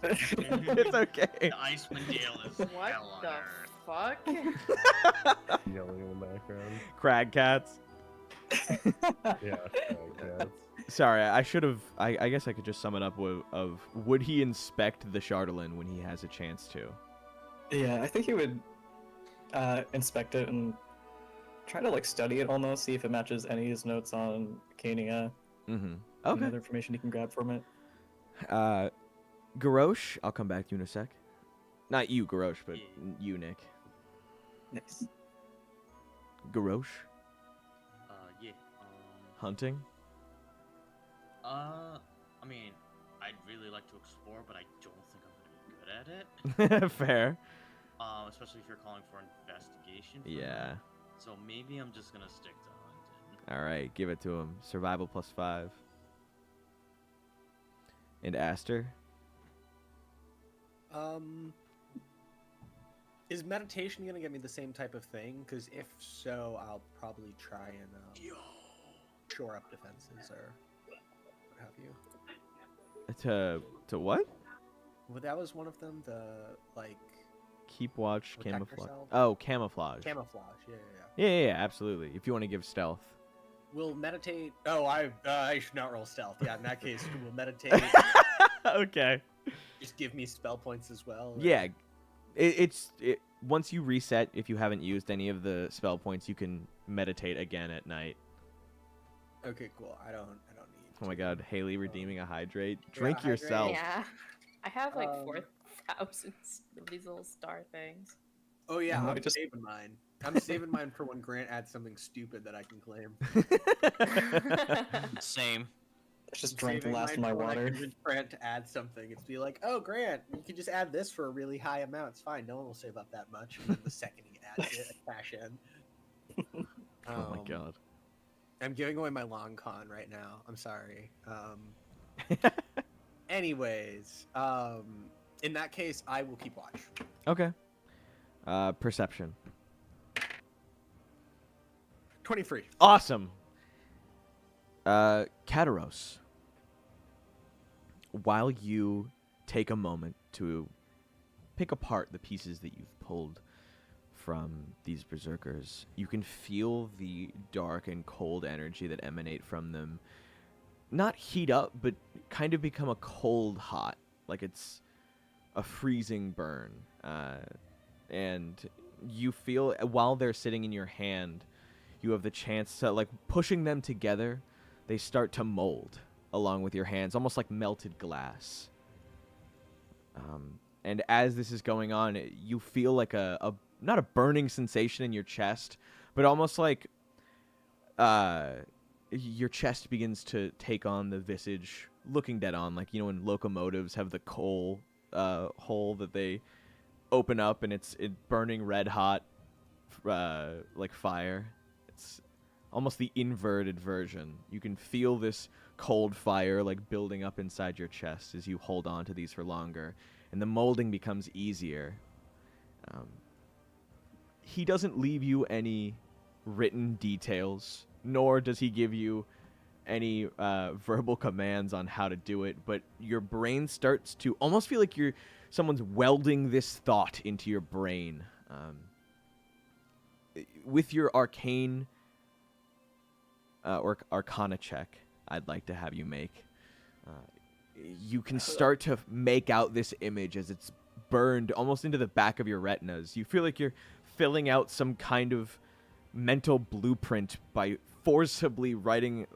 It's okay. The Icewind Dale is What hell on the earth. fuck? Yelling in the background. Crag cats. Yeah. Cats. Sorry, I should have. I guess I could just sum it up of would he inspect the Chardalyn when he has a chance to? Yeah, I think he would inspect it and try to like study it almost, see if it matches any of his notes on Cania. Mm-hmm. And Okay. other information he can grab from it. Garosh, I'll come back to you in a sec. Not you, Garosh, but Yeah. you, Nick. Nice. Garosh, Yeah. hunting. I mean, I'd really like to explore, but I don't think I'm gonna be good at it. Fair. Especially especially if you're calling for investigation. Yeah. Me. So maybe I'm just gonna stick to hunting. All right, give it to him. Survival +5. And Aster? Is meditation gonna get me the same type of thing? Because if so, I'll probably try and shore up defenses or what have you. To what? Well, that was one of them. The like Keep watch, protect camouflage. yourself. Oh, camouflage. Camouflage. Yeah. Yeah, absolutely. If you want to give stealth. We'll meditate. Oh, I should not roll stealth. Yeah, in that case, we'll meditate. Okay. Just give me spell points as well. Or... Yeah. Once you reset, if you haven't used any of the spell points, you can meditate again at night. Okay, cool. I don't need. Oh my God, Haley redeeming a hydrate. Drink hydrate. yourself. Yeah. I have like 4,000 of these little star things. Oh yeah, No, I'm just- saving mine. I'm saving mine for when Grant adds something stupid that I can claim. Same. Just drank the Saving last of mine my for when I water. convince Grant to add something. It's be like, oh Grant, you can just add this for a really high amount. It's fine. No one will save up that much. And then the second he adds it, I cash in. Oh my God. I'm giving away my long con right now. I'm sorry. Anyways, in that case, I will keep watch. Okay. Perception. 23. Awesome. Kataros. While you take a moment to pick apart the pieces that you've pulled from these berserkers, you can feel the dark and cold energy that emanate from them not heat up, but kind of become a cold hot, like it's a freezing burn. And you feel, while they're sitting in your hand, you have the chance to, like, pushing them together, they start to mold along with your hands, almost like melted glass. And as this is going on, you feel like a not a burning sensation in your chest, but almost like your chest begins to take on the visage, looking dead on, like, you know, when locomotives have the coal hole that they open up and it's burning red hot, like fire. It's almost the inverted version. You can feel this cold fire like building up inside your chest as you hold on to these for longer, and the molding becomes easier. He doesn't leave you any written details, nor does he give you any verbal commands on how to do it, but your brain starts to almost feel like someone's welding this thought into your brain. With your arcane or arcana check, I'd like to have you make, you can start to make out this image as it's burned almost into the back of your retinas. You feel like you're filling out some kind of mental blueprint by forcibly writing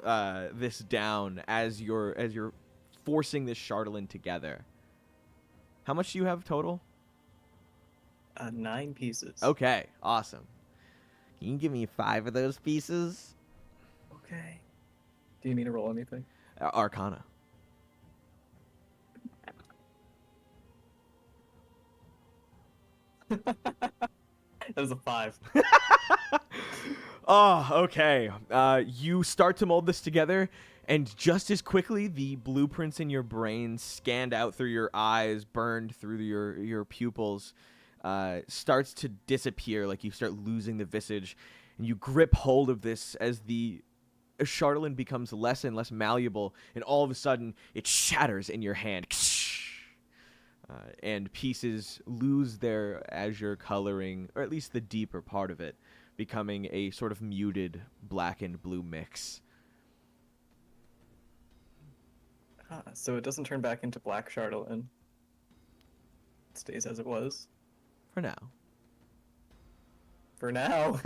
this down as you're forcing this Charlatan together. How much do you have total? 9 pieces. Okay, awesome. Can you give me 5 of those pieces? Okay. Do you need to roll anything? Arcana. That was a 5. Oh, okay. You start to mold this together, and just as quickly, the blueprints in your brain scanned out through your eyes, burned through your pupils, starts to disappear, like you start losing the visage, and you grip hold of this as the Charlatan becomes less and less malleable, and all of a sudden, it shatters in your hand. And pieces lose their azure coloring, or at least the deeper part of it, becoming a sort of muted black and blue mix. So it doesn't turn back into black Charlatan. It stays as it was. For now. For now.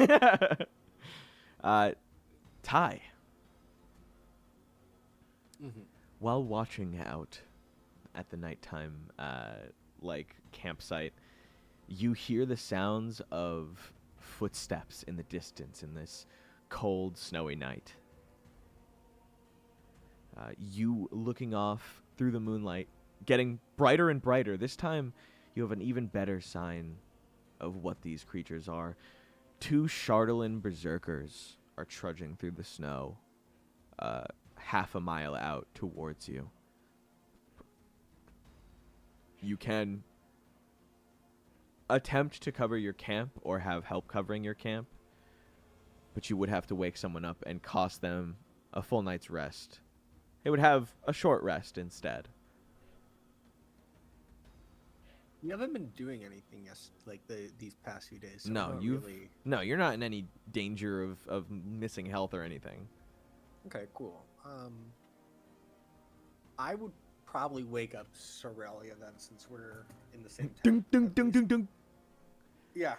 Ty. Mm-hmm. While watching out at the nighttime, campsite, you hear the sounds of footsteps in the distance in this cold, snowy night. You looking off through the moonlight, getting brighter and brighter. This time, you have an even better sign of what these creatures are. 2 Chardelin berserkers are trudging through the snow, half a mile out towards you. You can attempt to cover your camp or have help covering your camp, but you would have to wake someone up and cost them a full night's rest. They would have a short rest instead. You haven't been doing anything these past few days. So No, you're not in any danger of missing health or anything. Okay, cool. I would probably wake up Cerelia then, since we're in the same town. Ding, ding, ding, ding, ding. Yeah.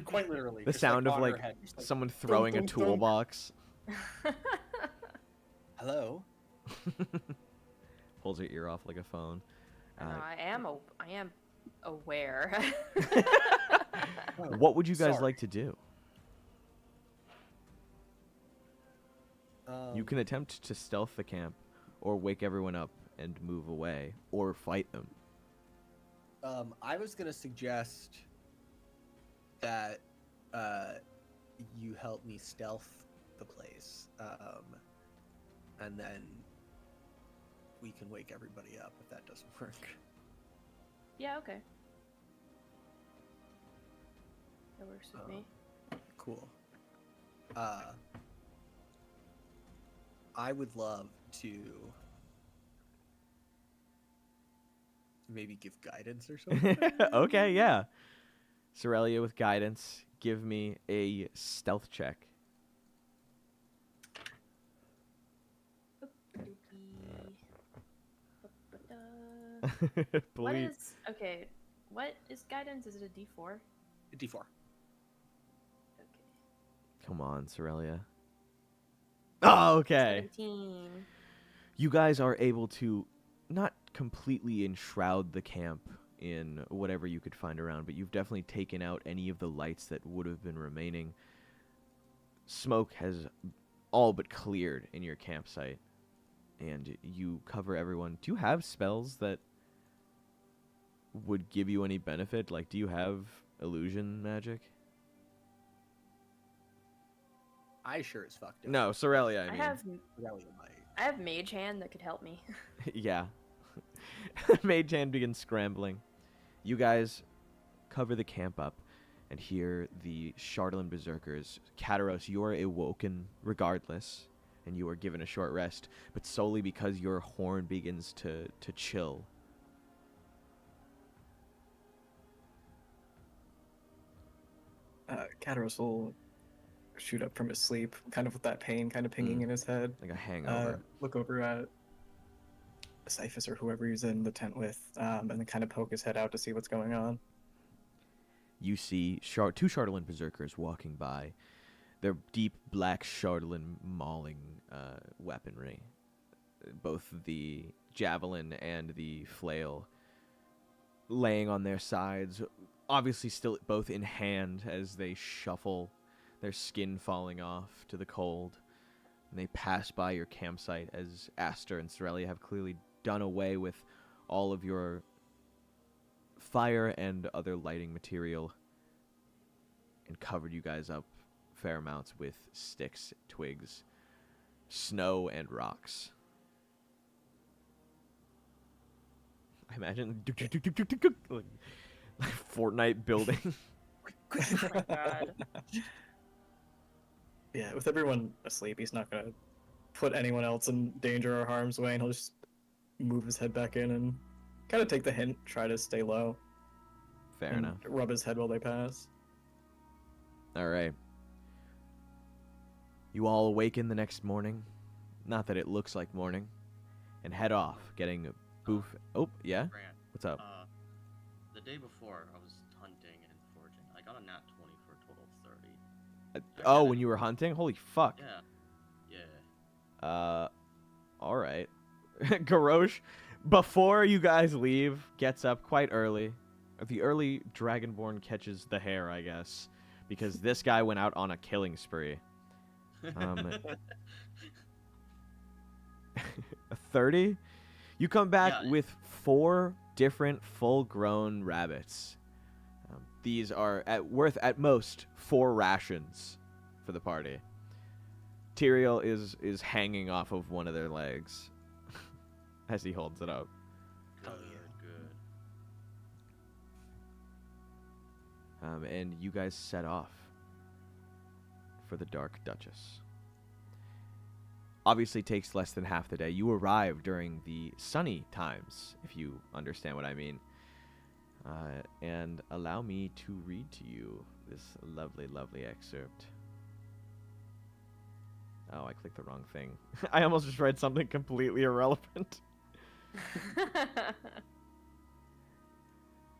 Quite literally. The just, sound of on like her head, just, someone throwing dunk, a dunk, dunk. toolbox. Hello. Pulls your ear off like a phone. I am aware. What would you guys Sorry. like to do? You can attempt to stealth the camp, or wake everyone up and move away, or fight them. I was gonna suggest that you help me stealth the place, and then we can wake everybody up if that doesn't work. Yeah, okay. That works with me. Cool. I would love to maybe give guidance or something. Okay, yeah. Cerelia with guidance. Give me a stealth check. What Please. is okay? What is guidance? Is it a D4? D4. Okay. Come on, Cerelia. Oh, okay. 17. You guys are able to not completely enshroud the camp in whatever you could find around, but you've definitely taken out any of the lights that would have been remaining. Smoke has all but cleared in your campsite, and you cover everyone. Do you have spells that would give you any benefit? Like, do you have illusion magic? I sure as fuck don't. No, Cerelia, I mean. Cerelia might. I have Mage Hand that could help me. Yeah. Mage Hand begins scrambling. You guys cover the camp up and hear the Chardelin berserkers. Kataros, you are awoken regardless, and you are given a short rest, but solely because your horn begins to chill. Kataros will shoot up from his sleep, kind of with that pain kind of pinging in his head. Like a hangover. Look over at Cyphus or whoever he's in the tent with, and then kind of poke his head out to see what's going on. You see 2 Chardelin berserkers walking by. Their deep black Chardelin mauling weaponry. Both the javelin and the flail laying on their sides, obviously still both in hand as they shuffle, their skin falling off to the cold. And they pass by your campsite as Aster and Cerelia have clearly done away with all of your fire and other lighting material and covered you guys up fair amounts with sticks, twigs, snow, and rocks. I imagine like Fortnite building. Oh my god. Yeah, with everyone asleep, he's not gonna put anyone else in danger or harm's way, and he'll just move his head back in and kind of take the hint, try to stay low. Fair and enough. Rub his head while they pass. All right. You all awaken the next morning. Not that it looks like morning. And head off, getting boof. Oh, yeah? Grant, What's up? the day before, I was hunting and foraging. I got a nat 20 for a total of 30. Oh, when you were hunting? Holy fuck. Yeah. Yeah. All right. Garosh, before you guys leave, gets up quite early. The early dragonborn catches the hare, I guess, because this guy went out on a killing spree. A 30? You come back with 4 different full-grown rabbits. these are worth at most 4 rations for the party. Tyrael is hanging off of one of their legs as he holds it up. Good, good. And you guys set off for the Dark Duchess. Obviously takes less than half the day. You arrive during the sunny times, if you understand what I mean. And allow me to read to you this lovely, lovely excerpt. Oh, I clicked the wrong thing. I almost just read something completely irrelevant.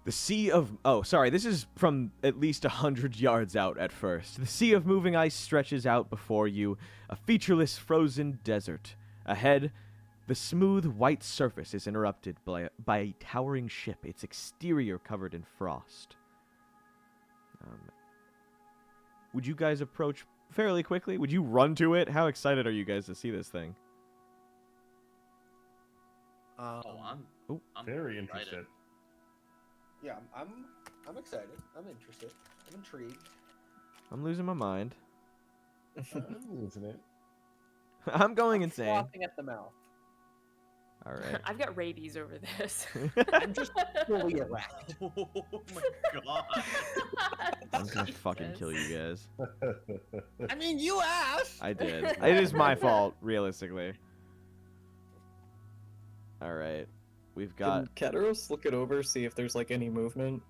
The sea of... Oh, sorry. This is from at least 100 yards out at first. The sea of moving ice stretches out before you, a featureless frozen desert. Ahead, the smooth white surface is interrupted by a towering ship, its exterior covered in frost. Would you guys approach fairly quickly? Would you run to it? How excited are you guys to see this thing? I'm Very excited. interested. Yeah, I'm excited. I'm interested. I'm intrigued. I'm losing my mind. I'm losing it. I'm going insane. Frothing at the mouth. All right. I've got rabies over this. I'm just fully erect. Oh my god. I'm gonna fucking kill you guys. I mean, you asked. I did. It is my fault, realistically. All right. We've got... Can Kataros look it over, see if there's like any movement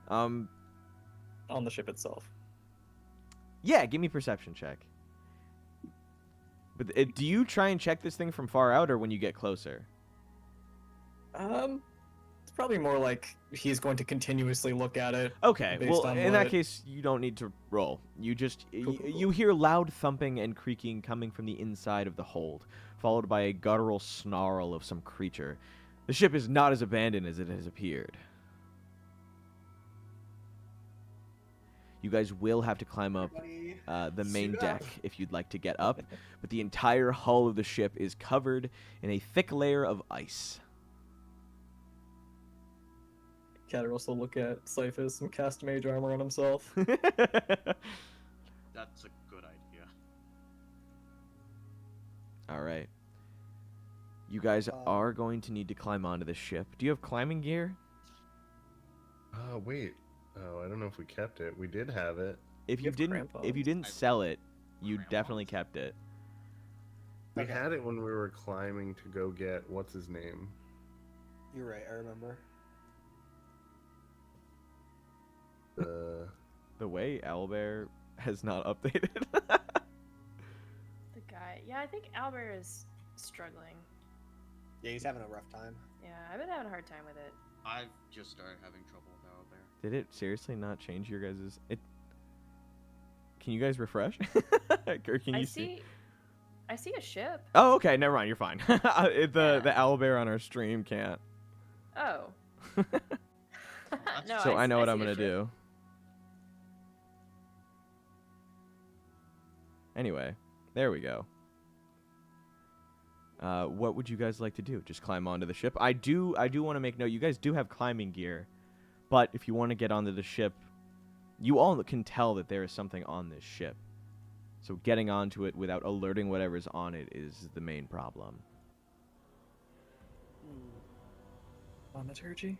on the ship itself? Yeah, give me a perception check. But do you try and check this thing from far out, or when you get closer? It's probably more like he's going to continuously look at it. Okay, based well, on in that what- case, you don't need to roll. You just Cool. you hear loud thumping and creaking coming from the inside of the hold, followed by a guttural snarl of some creature. The ship is not as abandoned as it has appeared. You guys will have to climb up the main suit deck up. if you'd like to get up, but the entire hull of the ship is covered in a thick layer of ice. Kataros will look at Cyphus and cast mage armor on himself. That's a good idea. All right. You guys are going to need to climb onto the ship. Do you have climbing gear? Wait. Oh, I don't know if we kept it. We did have it. If you have didn't, crampons. sell it, you Crampons. definitely kept it. We Okay. had it when we were climbing to go get what's his name. You're right. I remember. The way Owlbear has not updated. The guy. Yeah, I think Albert is struggling. Yeah, he's having a rough time. Yeah, I've been having a hard time with it. I've just started having trouble with Owlbear. Did it seriously not change your guys's? It. Can you guys refresh? Or can you I see a ship. Oh, okay. Never mind. You're fine. The Owlbear on our stream can't. Oh. No, So I know what I'm see a gonna ship. do. Anyway, there we go. What would you guys like to do? Just climb onto the ship? I do want to make note. You guys do have climbing gear, but if you want to get onto the ship, you all can tell that there is something on this ship. So getting onto it without alerting whatever's on it is the main problem. Thaumaturgy?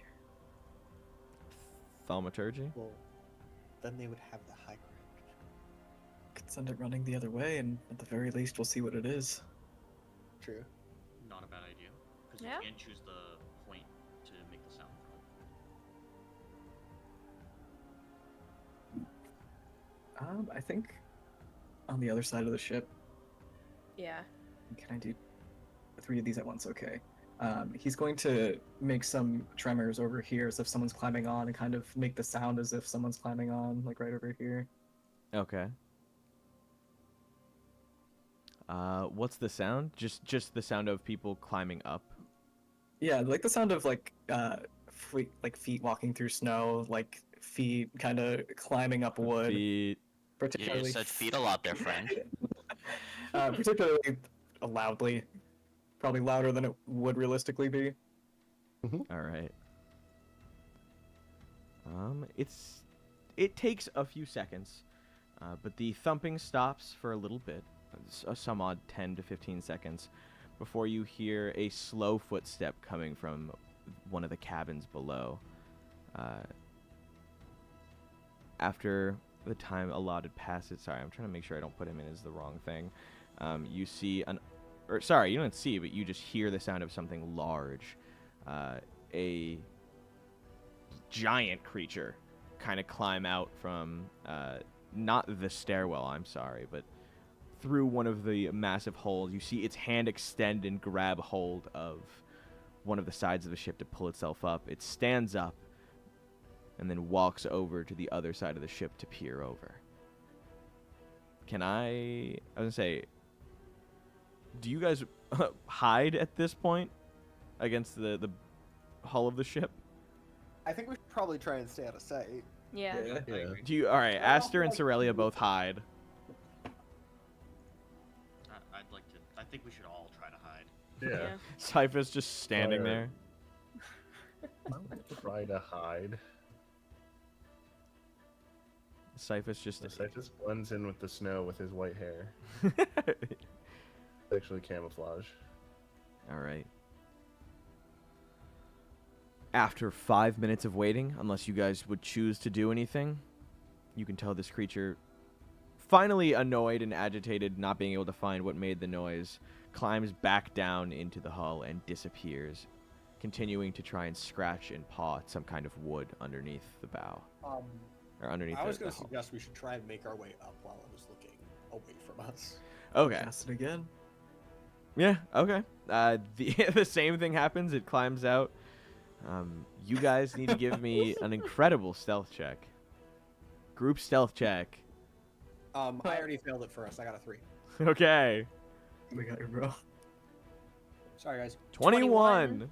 Thaumaturgy? Well, then they would have the high ground. Could send it running the other way, and at the very least, we'll see what it is. True. Not a bad idea. Because Yeah. you can choose the point to make the sound from. I think on the other side of the ship. Yeah. Can I do 3 of these at once? Okay. He's going to make some tremors over here as if someone's climbing on and kind of make the sound as if someone's climbing on, like right over here. Okay. What's the sound? Just the sound of people climbing up? Yeah, like the sound of like feet walking through snow, like feet kind of climbing up wood. Feet. Particularly, feet a lot there, friend. particularly loudly. Probably louder than it would realistically be. All right. It takes a few seconds, but the thumping stops for a little bit, some odd 10 to 15 seconds, before you hear a slow footstep coming from one of the cabins below. After the time allotted passes, sorry, I'm trying to make sure I don't put him in as the wrong thing. You see you don't see, but you just hear the sound of something large. A giant creature kind of climb out from, not the stairwell, I'm sorry, but through one of the massive holes. You see its hand extend and grab hold of one of the sides of the ship to pull itself up. It stands up and then walks over to the other side of the ship to peer over. I was gonna say, do you guys hide at this point against the hull of the ship? I think we should probably try and stay out of sight. Yeah. All right, Aster and Cerelia both hide. I think we should all try to hide. Yeah. Cyphus just standing there. Try to hide. Cyphus just blends in with the snow with his white hair. It's actually camouflage. All right. After 5 minutes of waiting, unless you guys would choose to do anything, you can tell this creature, finally annoyed and agitated, not being able to find what made the noise, climbs back down into the hull and disappears, continuing to try and scratch and paw at some kind of wood underneath the bow. Or underneath I was the going to hull. suggest we should try and make our way up while I was looking away from us. Okay. Cast it again. Yeah, okay. The same thing happens. It climbs out. You guys need to give me an incredible stealth check. Group stealth check. I already failed it first. I got a 3. Okay. We got you, bro. Sorry, guys. 21.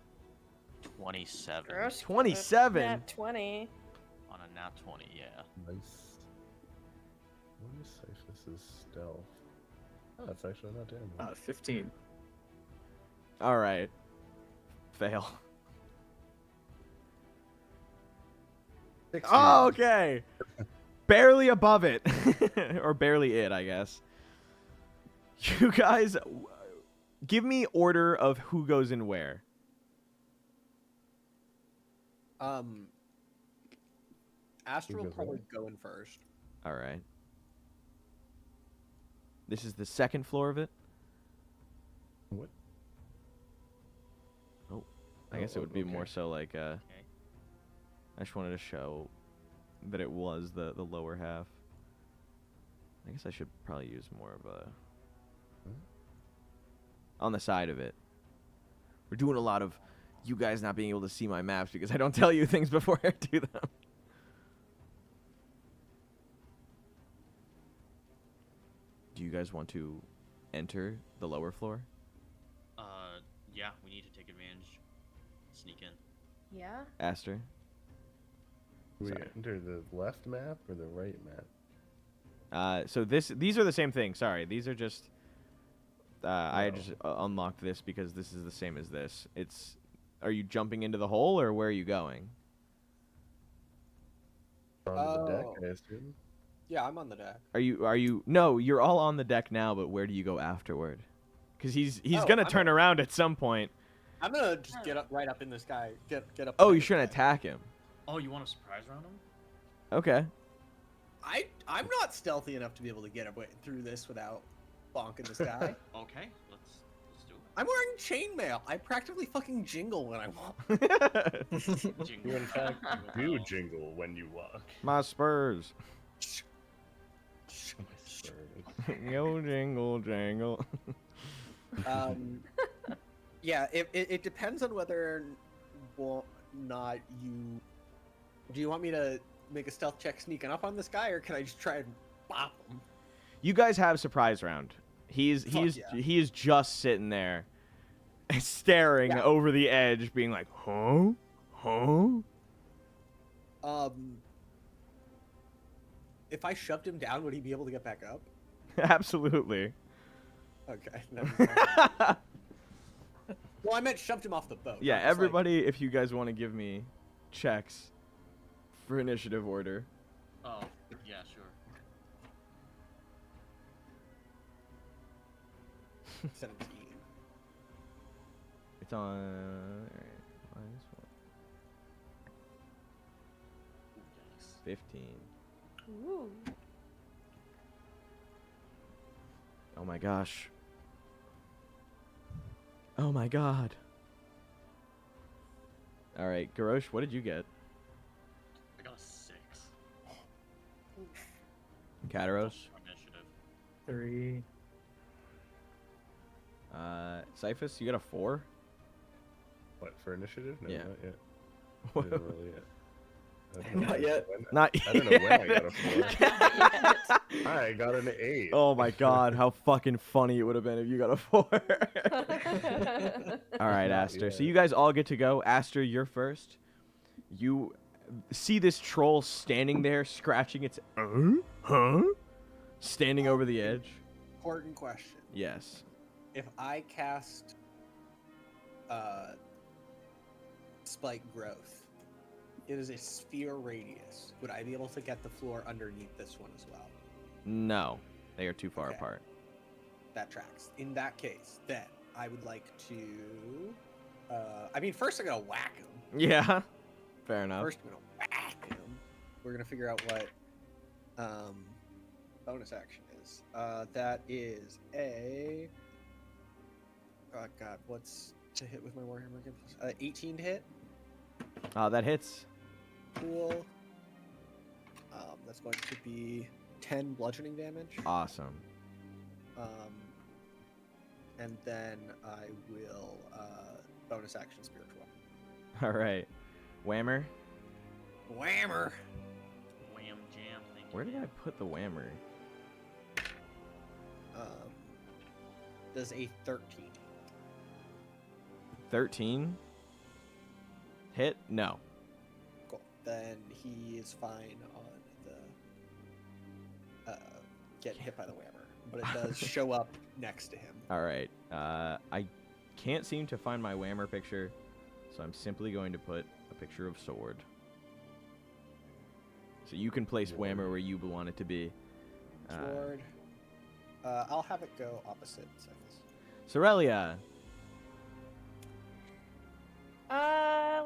27. Gross. 27. Nat 20. On a nat 20, yeah. Nice. What is Cyphus's stealth? Oh, that's actually not terrible. 15. All right. Fail. 16. Oh, okay. Barely above it. Or barely it, I guess. You guys, give me order of who goes in where. Aster will goes probably where? go in first. All right. This is the second floor of it? What? Oh, I guess it would be more so like, Okay. I just wanted to show that it was the lower half. I guess I should probably use more of a... on the side of it. We're doing a lot of you guys not being able to see my maps because I don't tell you things before I do them. Do you guys want to enter the lower floor? Yeah, we need to take advantage. Sneak in. Yeah. Aster? Do we Sorry. enter the left map or the right map? So these are the same thing. Sorry, these are just... I just unlocked this because this is the same as this. Are you jumping into the hole or where are you going? On the deck, I assume. Yeah, I'm on the deck. Are you? No, you're all on the deck now. But where do you go afterward? Because he's Oh, gonna I'm turn around at some point. I'm gonna just get up right up in this guy. Get up. Oh, in you're this trying to guy. attack him. Oh, you want to surprise round him? Okay. I'm not stealthy enough to be able to get away through this without bonking this guy. Okay, let's do it. I'm wearing chainmail. I practically fucking jingle when I walk. Jingle. You in fact do jingle when you walk. My spurs. Spurs. Yo, jingle, jangle. Yeah, it depends on whether or not you. Do you want me to make a stealth check sneaking up on this guy, or can I just try and bop him? You guys have surprise round. He yeah. is just sitting there, staring Yeah. over the edge, being like, huh? If I shoved him down, would he be able to get back up? Absolutely. Okay. never mind. Well, I meant shoved him off the boat. Yeah, not just, like- everybody, if you guys want to give me checks for initiative order. Oh, yeah, sure. 17. It's on. Alright, minus 1. Yikes. 15. Ooh. Oh my gosh. Oh my god. Alright, Garosh, what did you get? I got a 6. Kataros? Initiative. 3. Cyphus, you got a 4? What, for initiative? No, Yeah. not yet. I didn't roll yet. Not yet. Not I don't know when I got a 4. Not I got an 8. Oh my god, how fucking funny it would have been if you got a 4. Alright, Aster. So yet. you guys all get to go. Aster, you're first. You see this troll standing there, scratching its... Huh? Standing over the edge. Important question. Yes. If I cast Spike Growth, it is a sphere radius. Would I be able to get the floor underneath this one as well? No. They are too far Okay. apart. That tracks. In that case, then I would like to. I mean, first I'm gonna whack him. Yeah. Fair enough. First I'm gonna whack him. We're gonna figure out what bonus action is. That is a. Oh god, what's to hit with my Warhammer again? 18 to hit. That hits. Cool. That's going to be 10 bludgeoning damage. Awesome. And then I will bonus action spiritual. Alright. Whammer. Whammer. Wham jam. Thank you. Where did I put the whammer? Does a 13. 13? Hit? No. Cool. Then he is fine on the get hit by the whammer, but it does show up next to him. Alright. I can't seem to find my whammer picture, so I'm simply going to put a picture of sword. So you can place whammer where you want it to be. Sword. I'll have it go opposite Cyphus. Cerelia.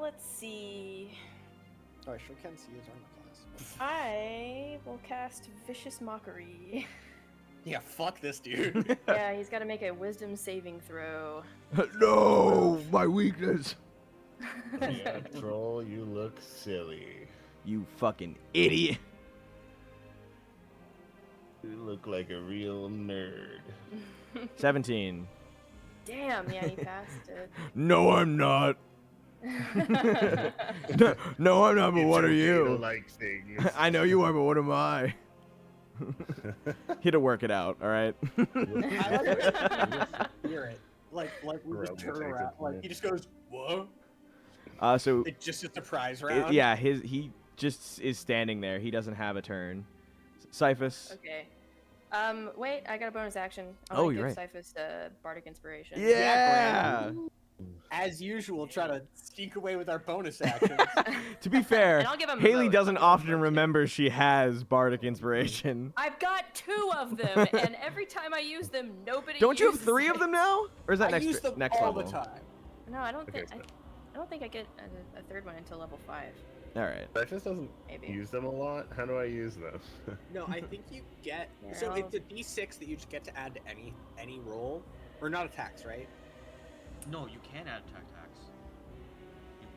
Let's see. Oh, I sure can see his armor class. I will cast Vicious Mockery. Yeah, fuck this dude. Yeah, he's got to make a Wisdom saving throw. No! My weakness! Yeah, troll, you look silly. You fucking idiot. You look like a real nerd. 17. Damn, yeah, he passed it. No, I'm not. No, I'm not, but what are you? Like things. I know you are, but what am I? He had to work it out, alright? I like it. Hear it. Like we Bro, just we'll turn take around. it, Like man. he just goes, "Whoa!" So It's just a surprise round. yeah, he just is standing there. He doesn't have a turn. Cyphus. Okay. Wait, I got a bonus action. I'm Oh, gonna you're give right. Cyphus Bardic Inspiration. Yeah. As usual, try to sneak away with our bonus actions. To be fair, And I'll give him a Haley vote. doesn't I'll give him a often vote, too. remember she has bardic inspiration. I've got 2 of them, and every time I use them, nobody. Don't you have uses 3 of it. them now? Or is that I next use them next all level? the time. No, I don't Okay, think. I don't think I get a third one until level 5. All right. Cyphus doesn't Maybe. use them a lot. How do I use them? No, I think you get. Yeah, So I'll- it's a D6 that you just get to add to any roll, or not attacks, right? No, you can add attack tax.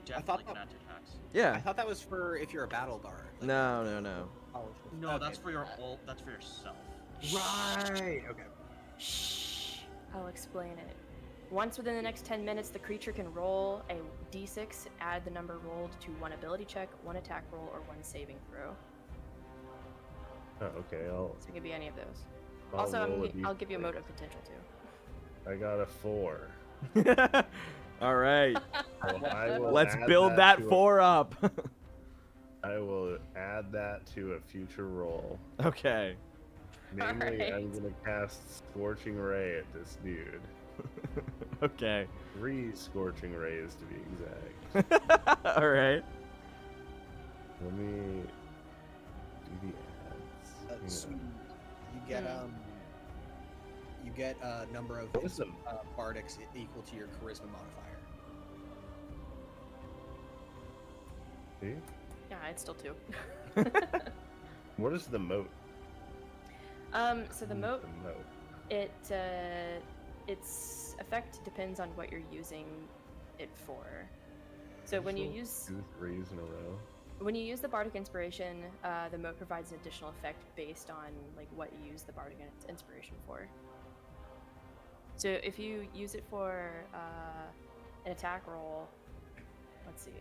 You I thought definitely can that- add attack tax. I Yeah. thought that was for if you're a battle bard. Like, No. powerful. No, Okay. that's for your that's for yourself. Right. Okay. Shh. I'll explain it. Once within the next 10 minutes, the creature can roll a d6, add the number rolled to 1 ability check, 1 attack roll, or 1 saving throw. Oh, okay. So it could be any of those. I'll Also, roll a I'll give you a D6. mote of potential too. I got a 4. All right. So I will Let's add build that to 4 up. I will add that to a future roll. Okay. Namely, I'm Alright. gonna cast Scorching Ray at this dude. Okay. 3 Scorching Rays to be exact. All right. Let me do the ads. So Hang on. you get a number of What is them? bardics equal to your charisma modifier. See? Yeah, it's still 2. What is the moat? So the moat, The moat. its effect depends on what you're using it for. So when you Roll use 2 threes in a row. When you use the Bardic Inspiration, the moat provides an additional effect based on like what you use the Bardic Inspiration for. So if you use it for an attack roll, let's see,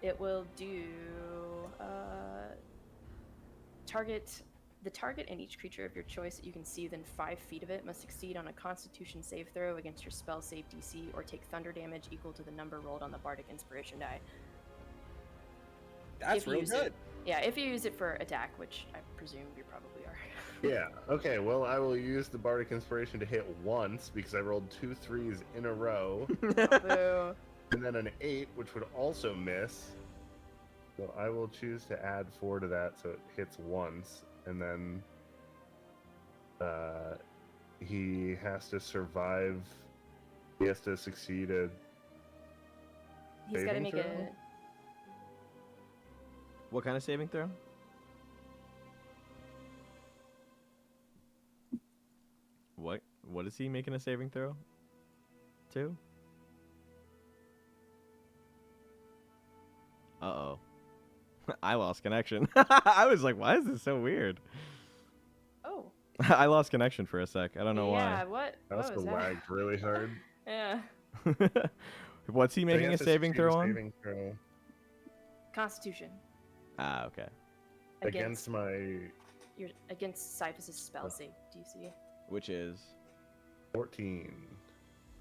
it will do the target and each creature of your choice that you can see within 5 feet of it must succeed on a Constitution save throw against your spell save DC or take thunder damage equal to the number rolled on the Bardic Inspiration die. That's If you real use good. it. Yeah, if you use it for attack, which I presume you probably are. Yeah, okay, well, I will use the Bardic Inspiration to hit once because I rolled 2 threes in a row. Boo. And then an 8, which would also miss. So I will choose to add 4 to that so it hits once. And then he has to survive. He has to succeed a He's got to saving make throw? a. What kind of saving throw? What is he making a saving throw? 2? Uh-oh. I lost connection. I was like, why is this so weird? Oh. I lost connection for a sec. I don't know Yeah, what? That What was that? lagged really hard. Yeah. why. What's he So making a has to saving succeed throw a on? saving throw Constitution. Ah, okay. against my Your against Cyphus' spell save DC. Which is 14.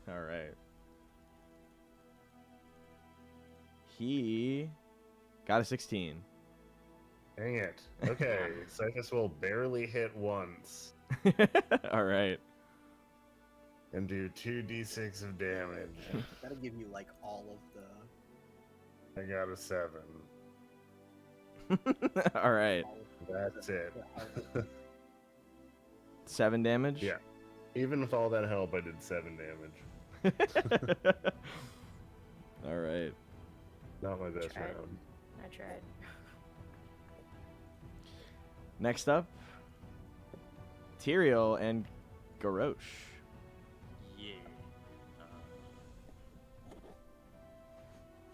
all right. He got a 16. Dang it. Okay, Cyphus will barely hit once All right. and do 2d6 of damage. That'll give you like all of the. I got a 7. All right. That's it. 7 damage? Yeah. Even with all that help, I did 7 damage. All right. Not my best Tried. round. I tried. Next up, Tyrael and Garosh. Yeah.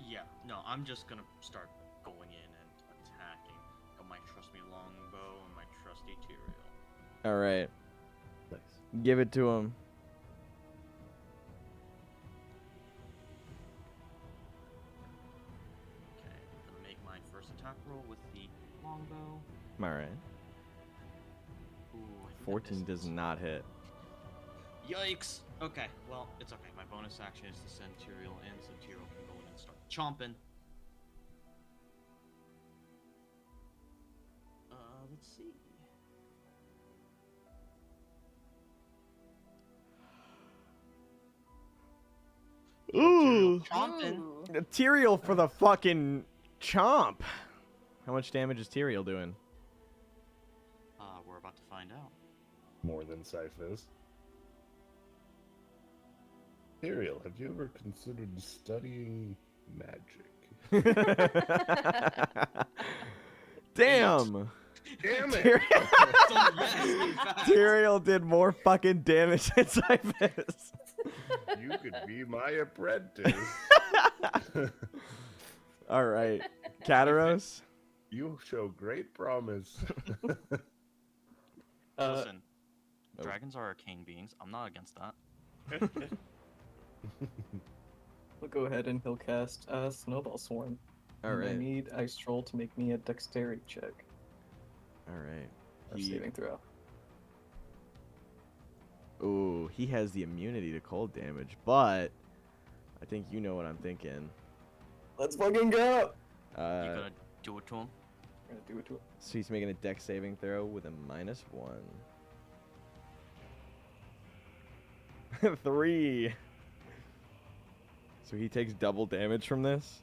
Yeah, no, I'm just gonna start going in and attacking. Got my trusty longbow and my trusty Tyrael. All right. Nice. Give it to him. Okay, I'm gonna make my first attack roll with the longbow. All right. Ooh, I think I 14 missed does this. not hit. Yikes! Okay, well, it's okay. My bonus action is to send Tyrael in, so Tyrael can go in and start chomping. Let's see. Ooh. Chomping. Ooh. Tyrael for the fucking chomp. How much damage is Tyrael doing? We're about to find out. More than Cyphus. Ariel, have you ever considered studying magic? Damn. Damn it! So, yes, in fact. Tyrael did more fucking damage than Cyphus. You could be my apprentice. All right. Kataros? You show great promise. Listen, oh. dragons are arcane beings. I'm not against that. We'll go ahead and he'll cast Snowball Swarm. All And I right. need Ice Troll to make me a dexterity check All right. or saving throw. Ooh, he has the immunity to cold damage, but I think you know what I'm thinking. Let's fucking go! You gonna do it to him? I'm gonna do it to him. So he's making a dex saving throw with a -1. 3. So he takes double damage from this?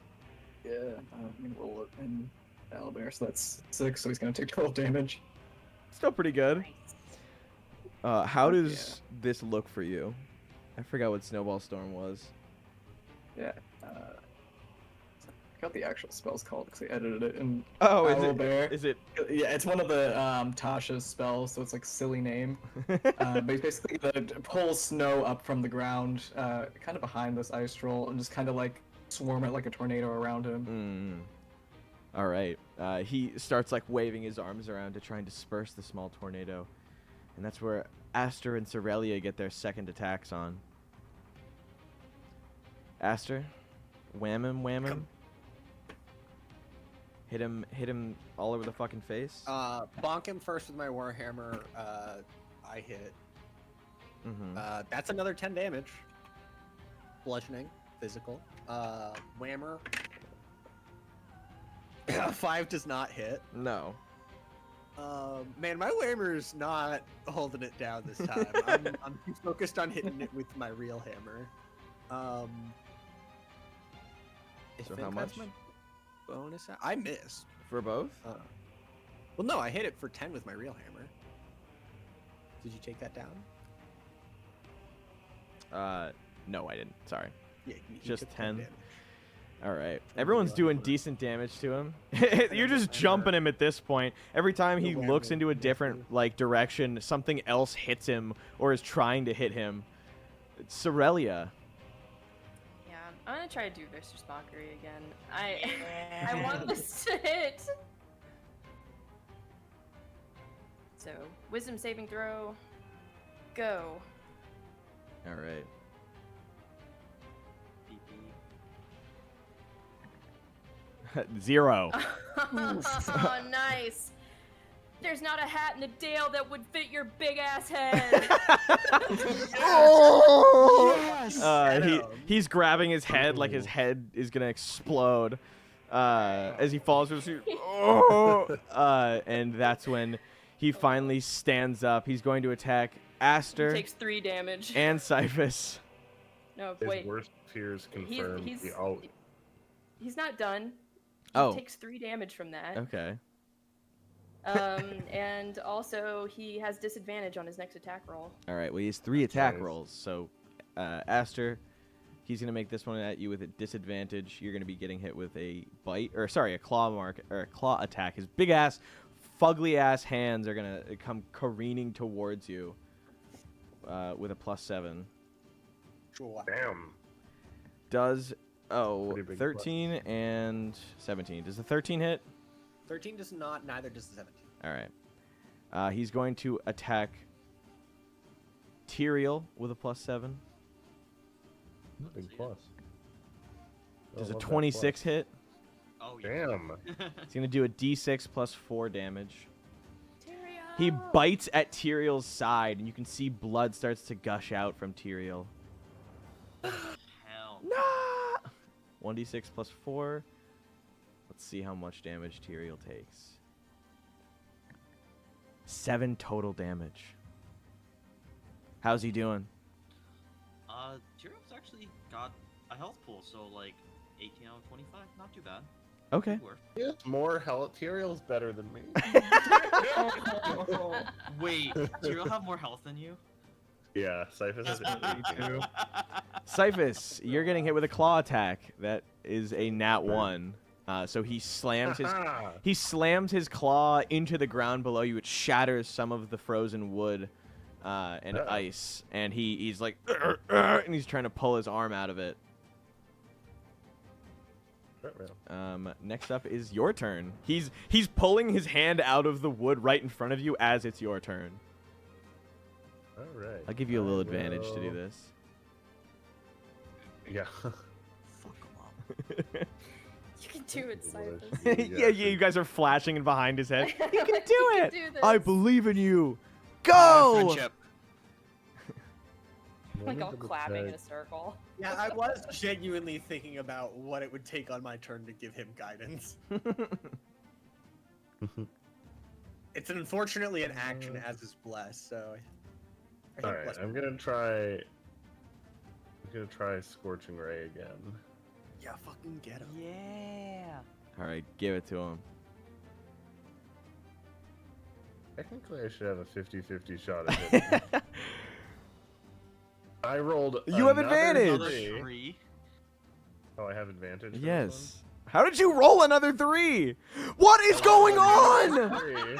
Yeah, I'm gonna roll it and owlbear, so that's 6, so he's gonna take 12 damage. Still pretty good. How Oh, does this look for you? I forgot what Snowball Storm was. Yeah. I forgot the actual spell's called because I edited it in Oh, owlbear. is it? Yeah, it's one of the Tasha's spells, so it's like silly name. But he's basically gonna pull snow up from the ground, kind of behind this ice troll, and just kind of like swarm it like a tornado around him. All right. He starts like waving his arms around to try and disperse the small tornado, and that's where Aster and Cerelia get their second attacks on. Aster, wham him. Hit him all over the fucking face. Bonk him first with my warhammer. I hit. That's another 10 damage. Bludgeoning, physical. Whammer. 5 does not hit. No. Man, my whammer's not holding it down this time. I'm too focused on hitting it with my real hammer. I So think how that's much? my bonus. I missed. For both? Well, no, I hit it for 10 with my real hammer. Did you take that down? No, I didn't. Sorry. Yeah, he Just took 10. damage. All right. Everyone's doing decent damage to him. You're just jumping him at this point. Every time he looks into a different like direction, something else hits him or is trying to hit him. It's Cerelia. Yeah, I'm gonna try to do Vicious Mockery again. I want this to hit. So, Wisdom saving throw. Go. All right. 0. Oh, nice. There's not a hat in the Dale that would fit your big ass head. Yes! He's grabbing his head like his head is gonna explode as he falls to his feet. And that's when he finally stands up. He's going to attack Aster Takes 3 damage. and Cyphus. No, His wait. worst fears confirmed. He's not done. Oh. He takes 3 damage from that. Okay. And also he has disadvantage on his next attack roll. All right. Well, he has 3 attack nice. rolls. So, Aster, he's gonna make this one at you with a disadvantage. You're gonna be getting hit with a bite, or sorry, a claw attack. His big ass, fugly ass hands are gonna come careening towards you with a +7. Sure. Damn. Does Pretty big 13 and 17. Does the 13 hit? 13 does not, neither does the 17. All right. He's going to attack Tyrael with a +7. Big plus. Does I a love that 26 hit? Oh, plus. Damn. He's going to do a d6 plus 4 damage. Tyrael! He bites at Tyrael's side, and you can see blood starts to gush out from Tyrael. Hell. Nah! 1d6 plus 4. Let's see how much damage Tyrael takes. 7 total damage. How's he doing? Tyrael's actually got a health pool, so like 18 out of 25, not too bad. Okay. Good work. Yes, more health. Tyrael's better than me. Wait, Tyrael have more health than you? Yeah, Cyphus has 82. Cyphus, you're getting hit with a claw attack. That is a nat 1. So he slams his claw into the ground below you. It shatters some of the frozen wood and ice, and he's like, and he's trying to pull his arm out of it. Next up is your turn. He's pulling his hand out of the wood right in front of you as it's your turn. All right. I'll give you a little advantage to do this. Yeah. Fuck him up. You can do it, Cyphus. Yeah, you guys are flashing in behind his head. You can do You can it. do this. I believe in you. Go. Friendship. Like all clapping in a circle. Yeah, I was genuinely thinking about what it would take on my turn to give him guidance. It's unfortunately an action as is blessed, so. I All think right, bless- I'm gonna try Scorching Ray again. Yeah, fucking get him. Yeah. All right, give it to him. Technically, I should have a 50-50 shot at hitting. I rolled. You have another advantage. three. Oh, I have advantage. For this Yes. How did you roll another 3? What is going on? one? Three.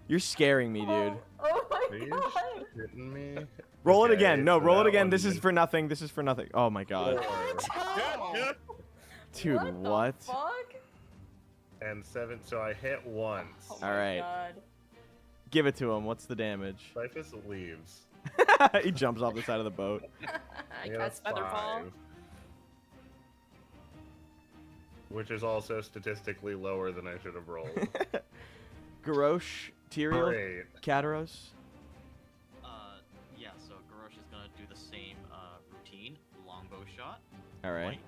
You're scaring me, dude. Oh my Are you god. shitting me? Roll it Okay, again. No, so roll it that again. one This is did for nothing. This is for nothing. Oh my god. 4. Dude, what? The fuck? And 7. So I hit once. Oh All my right. God. Give it to him. What's the damage? Cyphus leaves. He jumps off the side of the boat. I got a cast Featherfall. 5, which is also statistically lower than I should have rolled. Garosh, Tyrael, Great. Kataros. Yeah, so Garosh is gonna do the same routine, longbow shot. All right.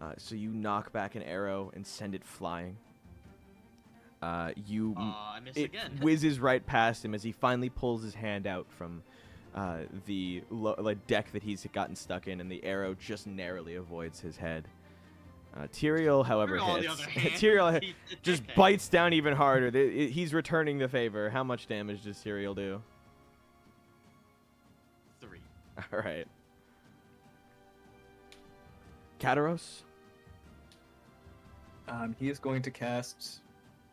Right. So you knock back an arrow and send it flying. I miss It again. whizzes right past him as he finally pulls his hand out from the deck that he's gotten stuck in, and the arrow just narrowly avoids his head. Tyrael, however, Tyrael, on the hits. other hand, Tyrael he- just okay. bites down even harder. He's returning the favor. How much damage does Tyrael do? 3. All right. Kataros? He is going to cast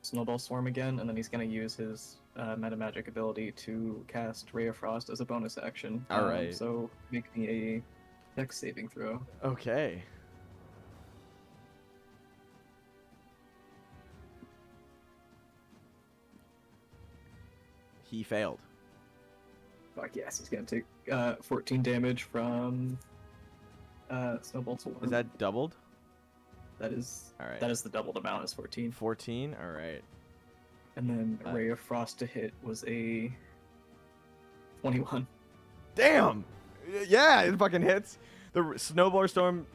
Snowball Swarm again, and then he's going to use his meta magic ability to cast Ray of Frost as a bonus action. All right. So make me a Dex saving throw. Okay. He failed. Fuck yes, he's going to take 14 damage from Snowball Swarm. Is that doubled? That is. All right. That is the doubled amount. Is 14. 14? All right. And then Ray of Frost to hit was a 21. Damn! Yeah, it fucking hits. The snowball storm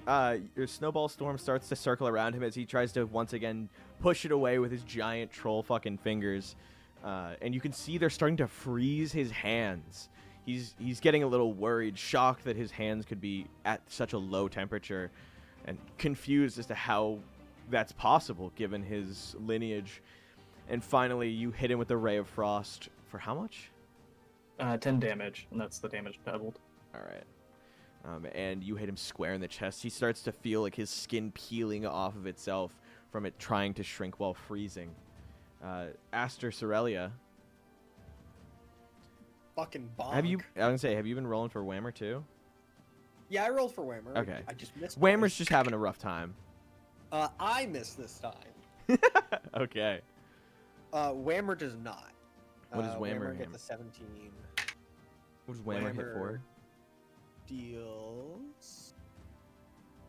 starts to circle around him as he tries to once again push it away with his giant troll fucking fingers. And you can see they're starting to freeze his hands. He's getting a little worried, shocked that his hands could be at such a low temperature, and confused as to how that's possible given his lineage. And finally, you hit him with the Ray of Frost for how much? 10 damage, and that's the damage doubled. All right. And you hit him square in the chest. He starts to feel like his skin peeling off of itself from it trying to shrink while freezing. Aster, Cerelia. Fucking bonk. I was gonna say, have you been rolling for Whammer too? Yeah, I rolled for Whammer. Okay. I just missed. Whammer's twice. just having a rough time. I missed this time. Okay. Whammer does not. What does Whammer get hit? the 17? What does Whammer hit for? Deals.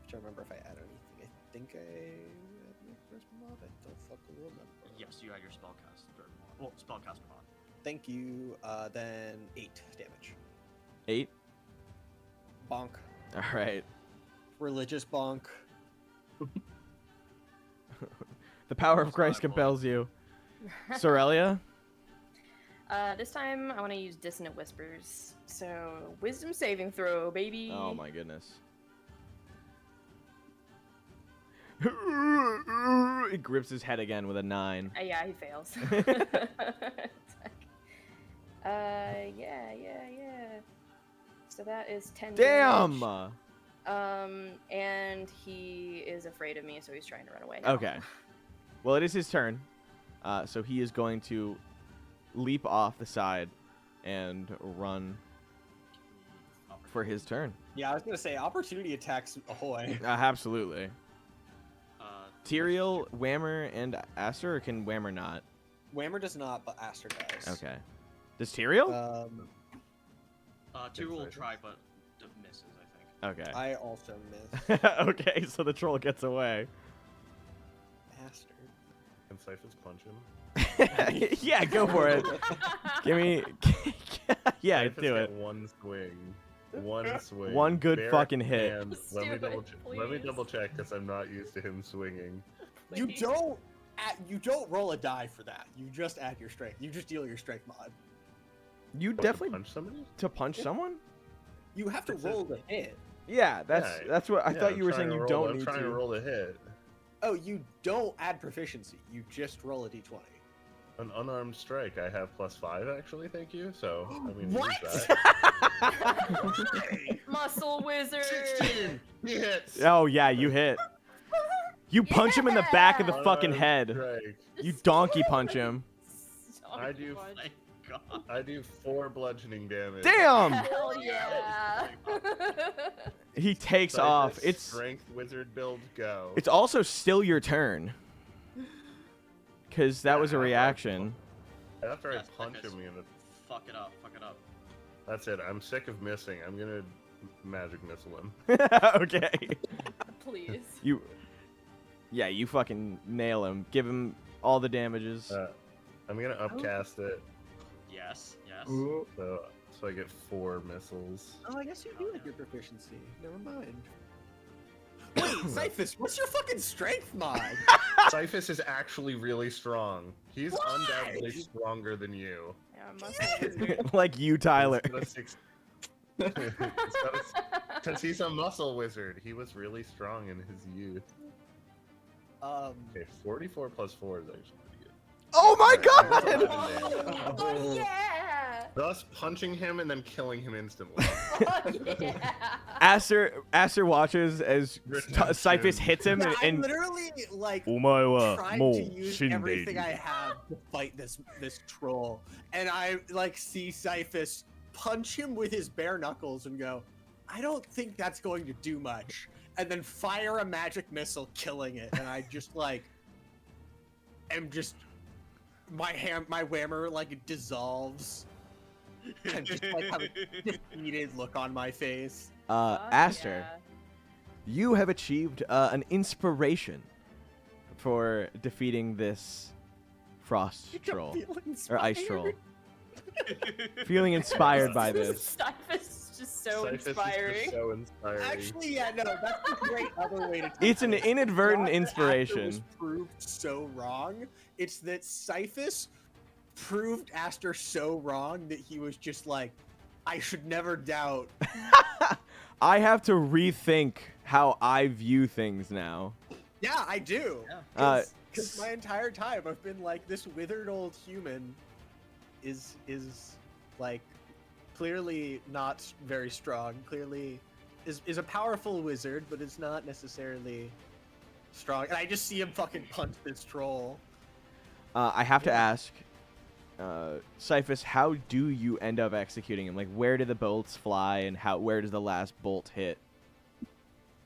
I'm trying to remember if I add anything. I think I add my first mod. I don't fucking remember. Yes, you had your spellcaster. Well, spellcaster mod. Thank you. Then 8 damage. 8? Bonk. All right. Religious bonk. The power of Most Christ valuable. compels you. Cerelia? This time I want to use Dissonant Whispers. So, Wisdom saving throw, baby. Oh my goodness. He grips his head again with a 9. Yeah, he fails. Yeah. So that is 10 Damn! damage. And he is afraid of me, so he's trying to run away now. Okay. Well, it is his turn. So he is going to leap off the side and run for his turn. Yeah, I was gonna say opportunity attacks ahoy. Absolutely. Uh, Tyrael, Whammer, and Aster, or can Whammer not? Whammer does not, but Aster does. Okay. Does Tyrael? Two will try, but misses, I think. Okay. I also miss. Okay, so the troll gets away. Aster. Can Cyphus punch him? Yeah, go for it. Give me. Yeah, Cyphus do get it. One swing. One swing. One good Bare fucking hit. hand. Just Let me do it, let me please. double check because I'm not used to him swinging. You don't roll a die for that. You just add your strength. You just deal your strength mod. You What, to definitely punch somebody. to punch someone. You have to It says- roll to hit. Yeah, that's what I Yeah, thought I'm you were trying saying. to You roll- don't I'm need trying to to. roll a hit. Oh, you don't add proficiency. You just roll a d20. An unarmed strike. I have +5 actually. Thank you. So I mean, What? use that. Muscle wizard. 16. He hits. Oh yeah, you hit. You punch him in the back of the Yeah. fucking head. Strike. You donkey punch him. I do. Oh my god. I do 4 bludgeoning damage. Damn! Hell yeah. He takes Cyphus, off. It's strength wizard build go. it's also still your turn. Cause that was a reaction. After I Yes, punch Cyphus. him in the. Fuck it up. Fuck it up. That's it. I'm sick of missing. I'm gonna magic missile him. Okay. Please. Yeah, you fucking nail him. Give him all the damages. I'm gonna upcast it, Yes. Yes. so I get 4 missiles. Oh, I guess you do have your proficiency. Never mind. Wait, Cyphus, what's your fucking strength mod? Cyphus is actually really strong. He's undoubtedly stronger than you. Yeah, muscle wizard. Like you, Tyler. Because he's a muscle wizard. He was really strong in his youth. Okay, 44 plus 4 is actually pretty good. Oh my god! 11 damage. Oh yeah. Thus punching him and then killing him instantly. Oh yeah. Aster watches as Cyphus hits him Yeah, I'm and literally like Omae trying mo to use shinderu. everything I have to fight this troll, and I like see Cyphus punch him with his bare knuckles and go, I don't think that's going to do much, and then fire a magic missile, killing it, and I just like am just my whammer like dissolves, and just like have a defeated look on my face. Aster, you have achieved an inspiration for defeating this frost troll or ice troll. Feeling inspired by this. Cyphus is just so Cyphus inspiring. Is just so inspiring. Actually, yeah, no, that's a great other way to. It's an take it. inadvertent Not that Aster inspiration. was proved so wrong. It's that Cyphus proved Aster so wrong that he was just like, I should never doubt. I have to rethink how I view things now. Yeah, I do. Yeah. Because my entire time I've been like, this withered old human is like clearly not very strong. Clearly is a powerful wizard, but is not necessarily strong. And I just see him fucking punch this troll. I have to ask, Cyphus, how do you end up executing him? Like, where do the bolts fly, and where does the last bolt hit?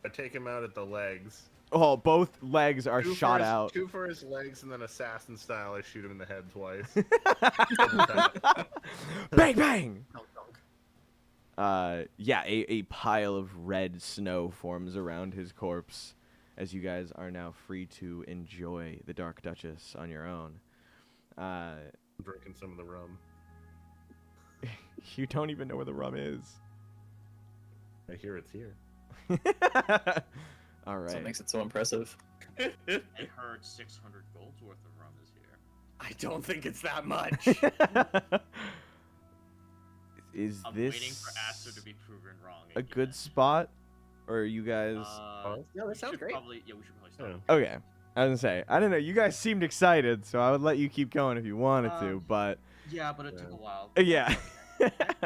I take him out at the legs. Oh, both legs are 2 shot for his, out. 2 for his legs, and then assassin style, I shoot him in the head twice. Bang, bang! Yeah, a pile of red snow forms around his corpse as you guys are now free to enjoy the Dark Duchess on your own. I'm drinking some of the rum. You don't even know where the rum is. I hear it's here. All right. That's what makes it so impressive. I heard 600 gold's worth of rum is here. I don't think it's that much. Is I'm this waiting for Aster to be proven wrong. a again. good spot? Or are you guys... Yeah, that we sounds should great. Probably, yeah, we should probably start. Yeah. Okay. I was gonna say, I don't know, you guys seemed excited, so I would let you keep going if you wanted to, but... Yeah, but it took a while. Yeah.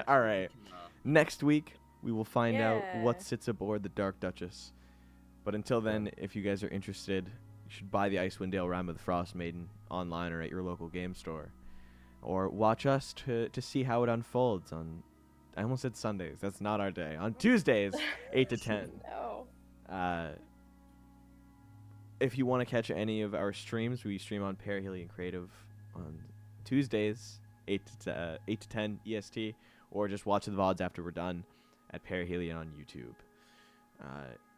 All We right. can, Next week, we will find out what Yeah. sits aboard the Dark Duchess. But until then, if you guys are interested, you should buy the Icewind Dale Rime of the Frost Maiden online or at your local game store. Or watch us to see how it unfolds on... I almost said Sundays. That's not our day. On Tuesdays, 8 to 10. No. If you want to catch any of our streams, we stream on Perihelion Creative on Tuesdays, 8 to 10 EST, or just watch the VODs after we're done at Perihelion on YouTube.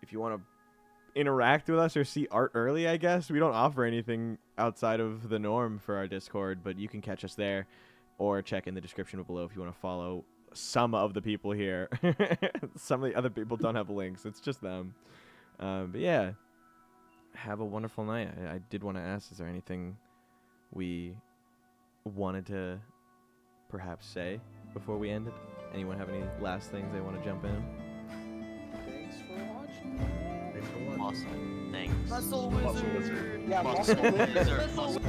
If you want to interact with us or see art early, I guess, we don't offer anything outside of the norm for our Discord, but you can catch us there, or check in the description below if you want to follow some of the people here. Some of the other people don't have links. It's just them. But yeah, have a wonderful night. I did want to ask, is there anything we wanted to perhaps say before we ended? Anyone have any last things they want to jump in? Thanks muscle things. Muscle wizard. Yeah, Muscle muscle wizard. Muscle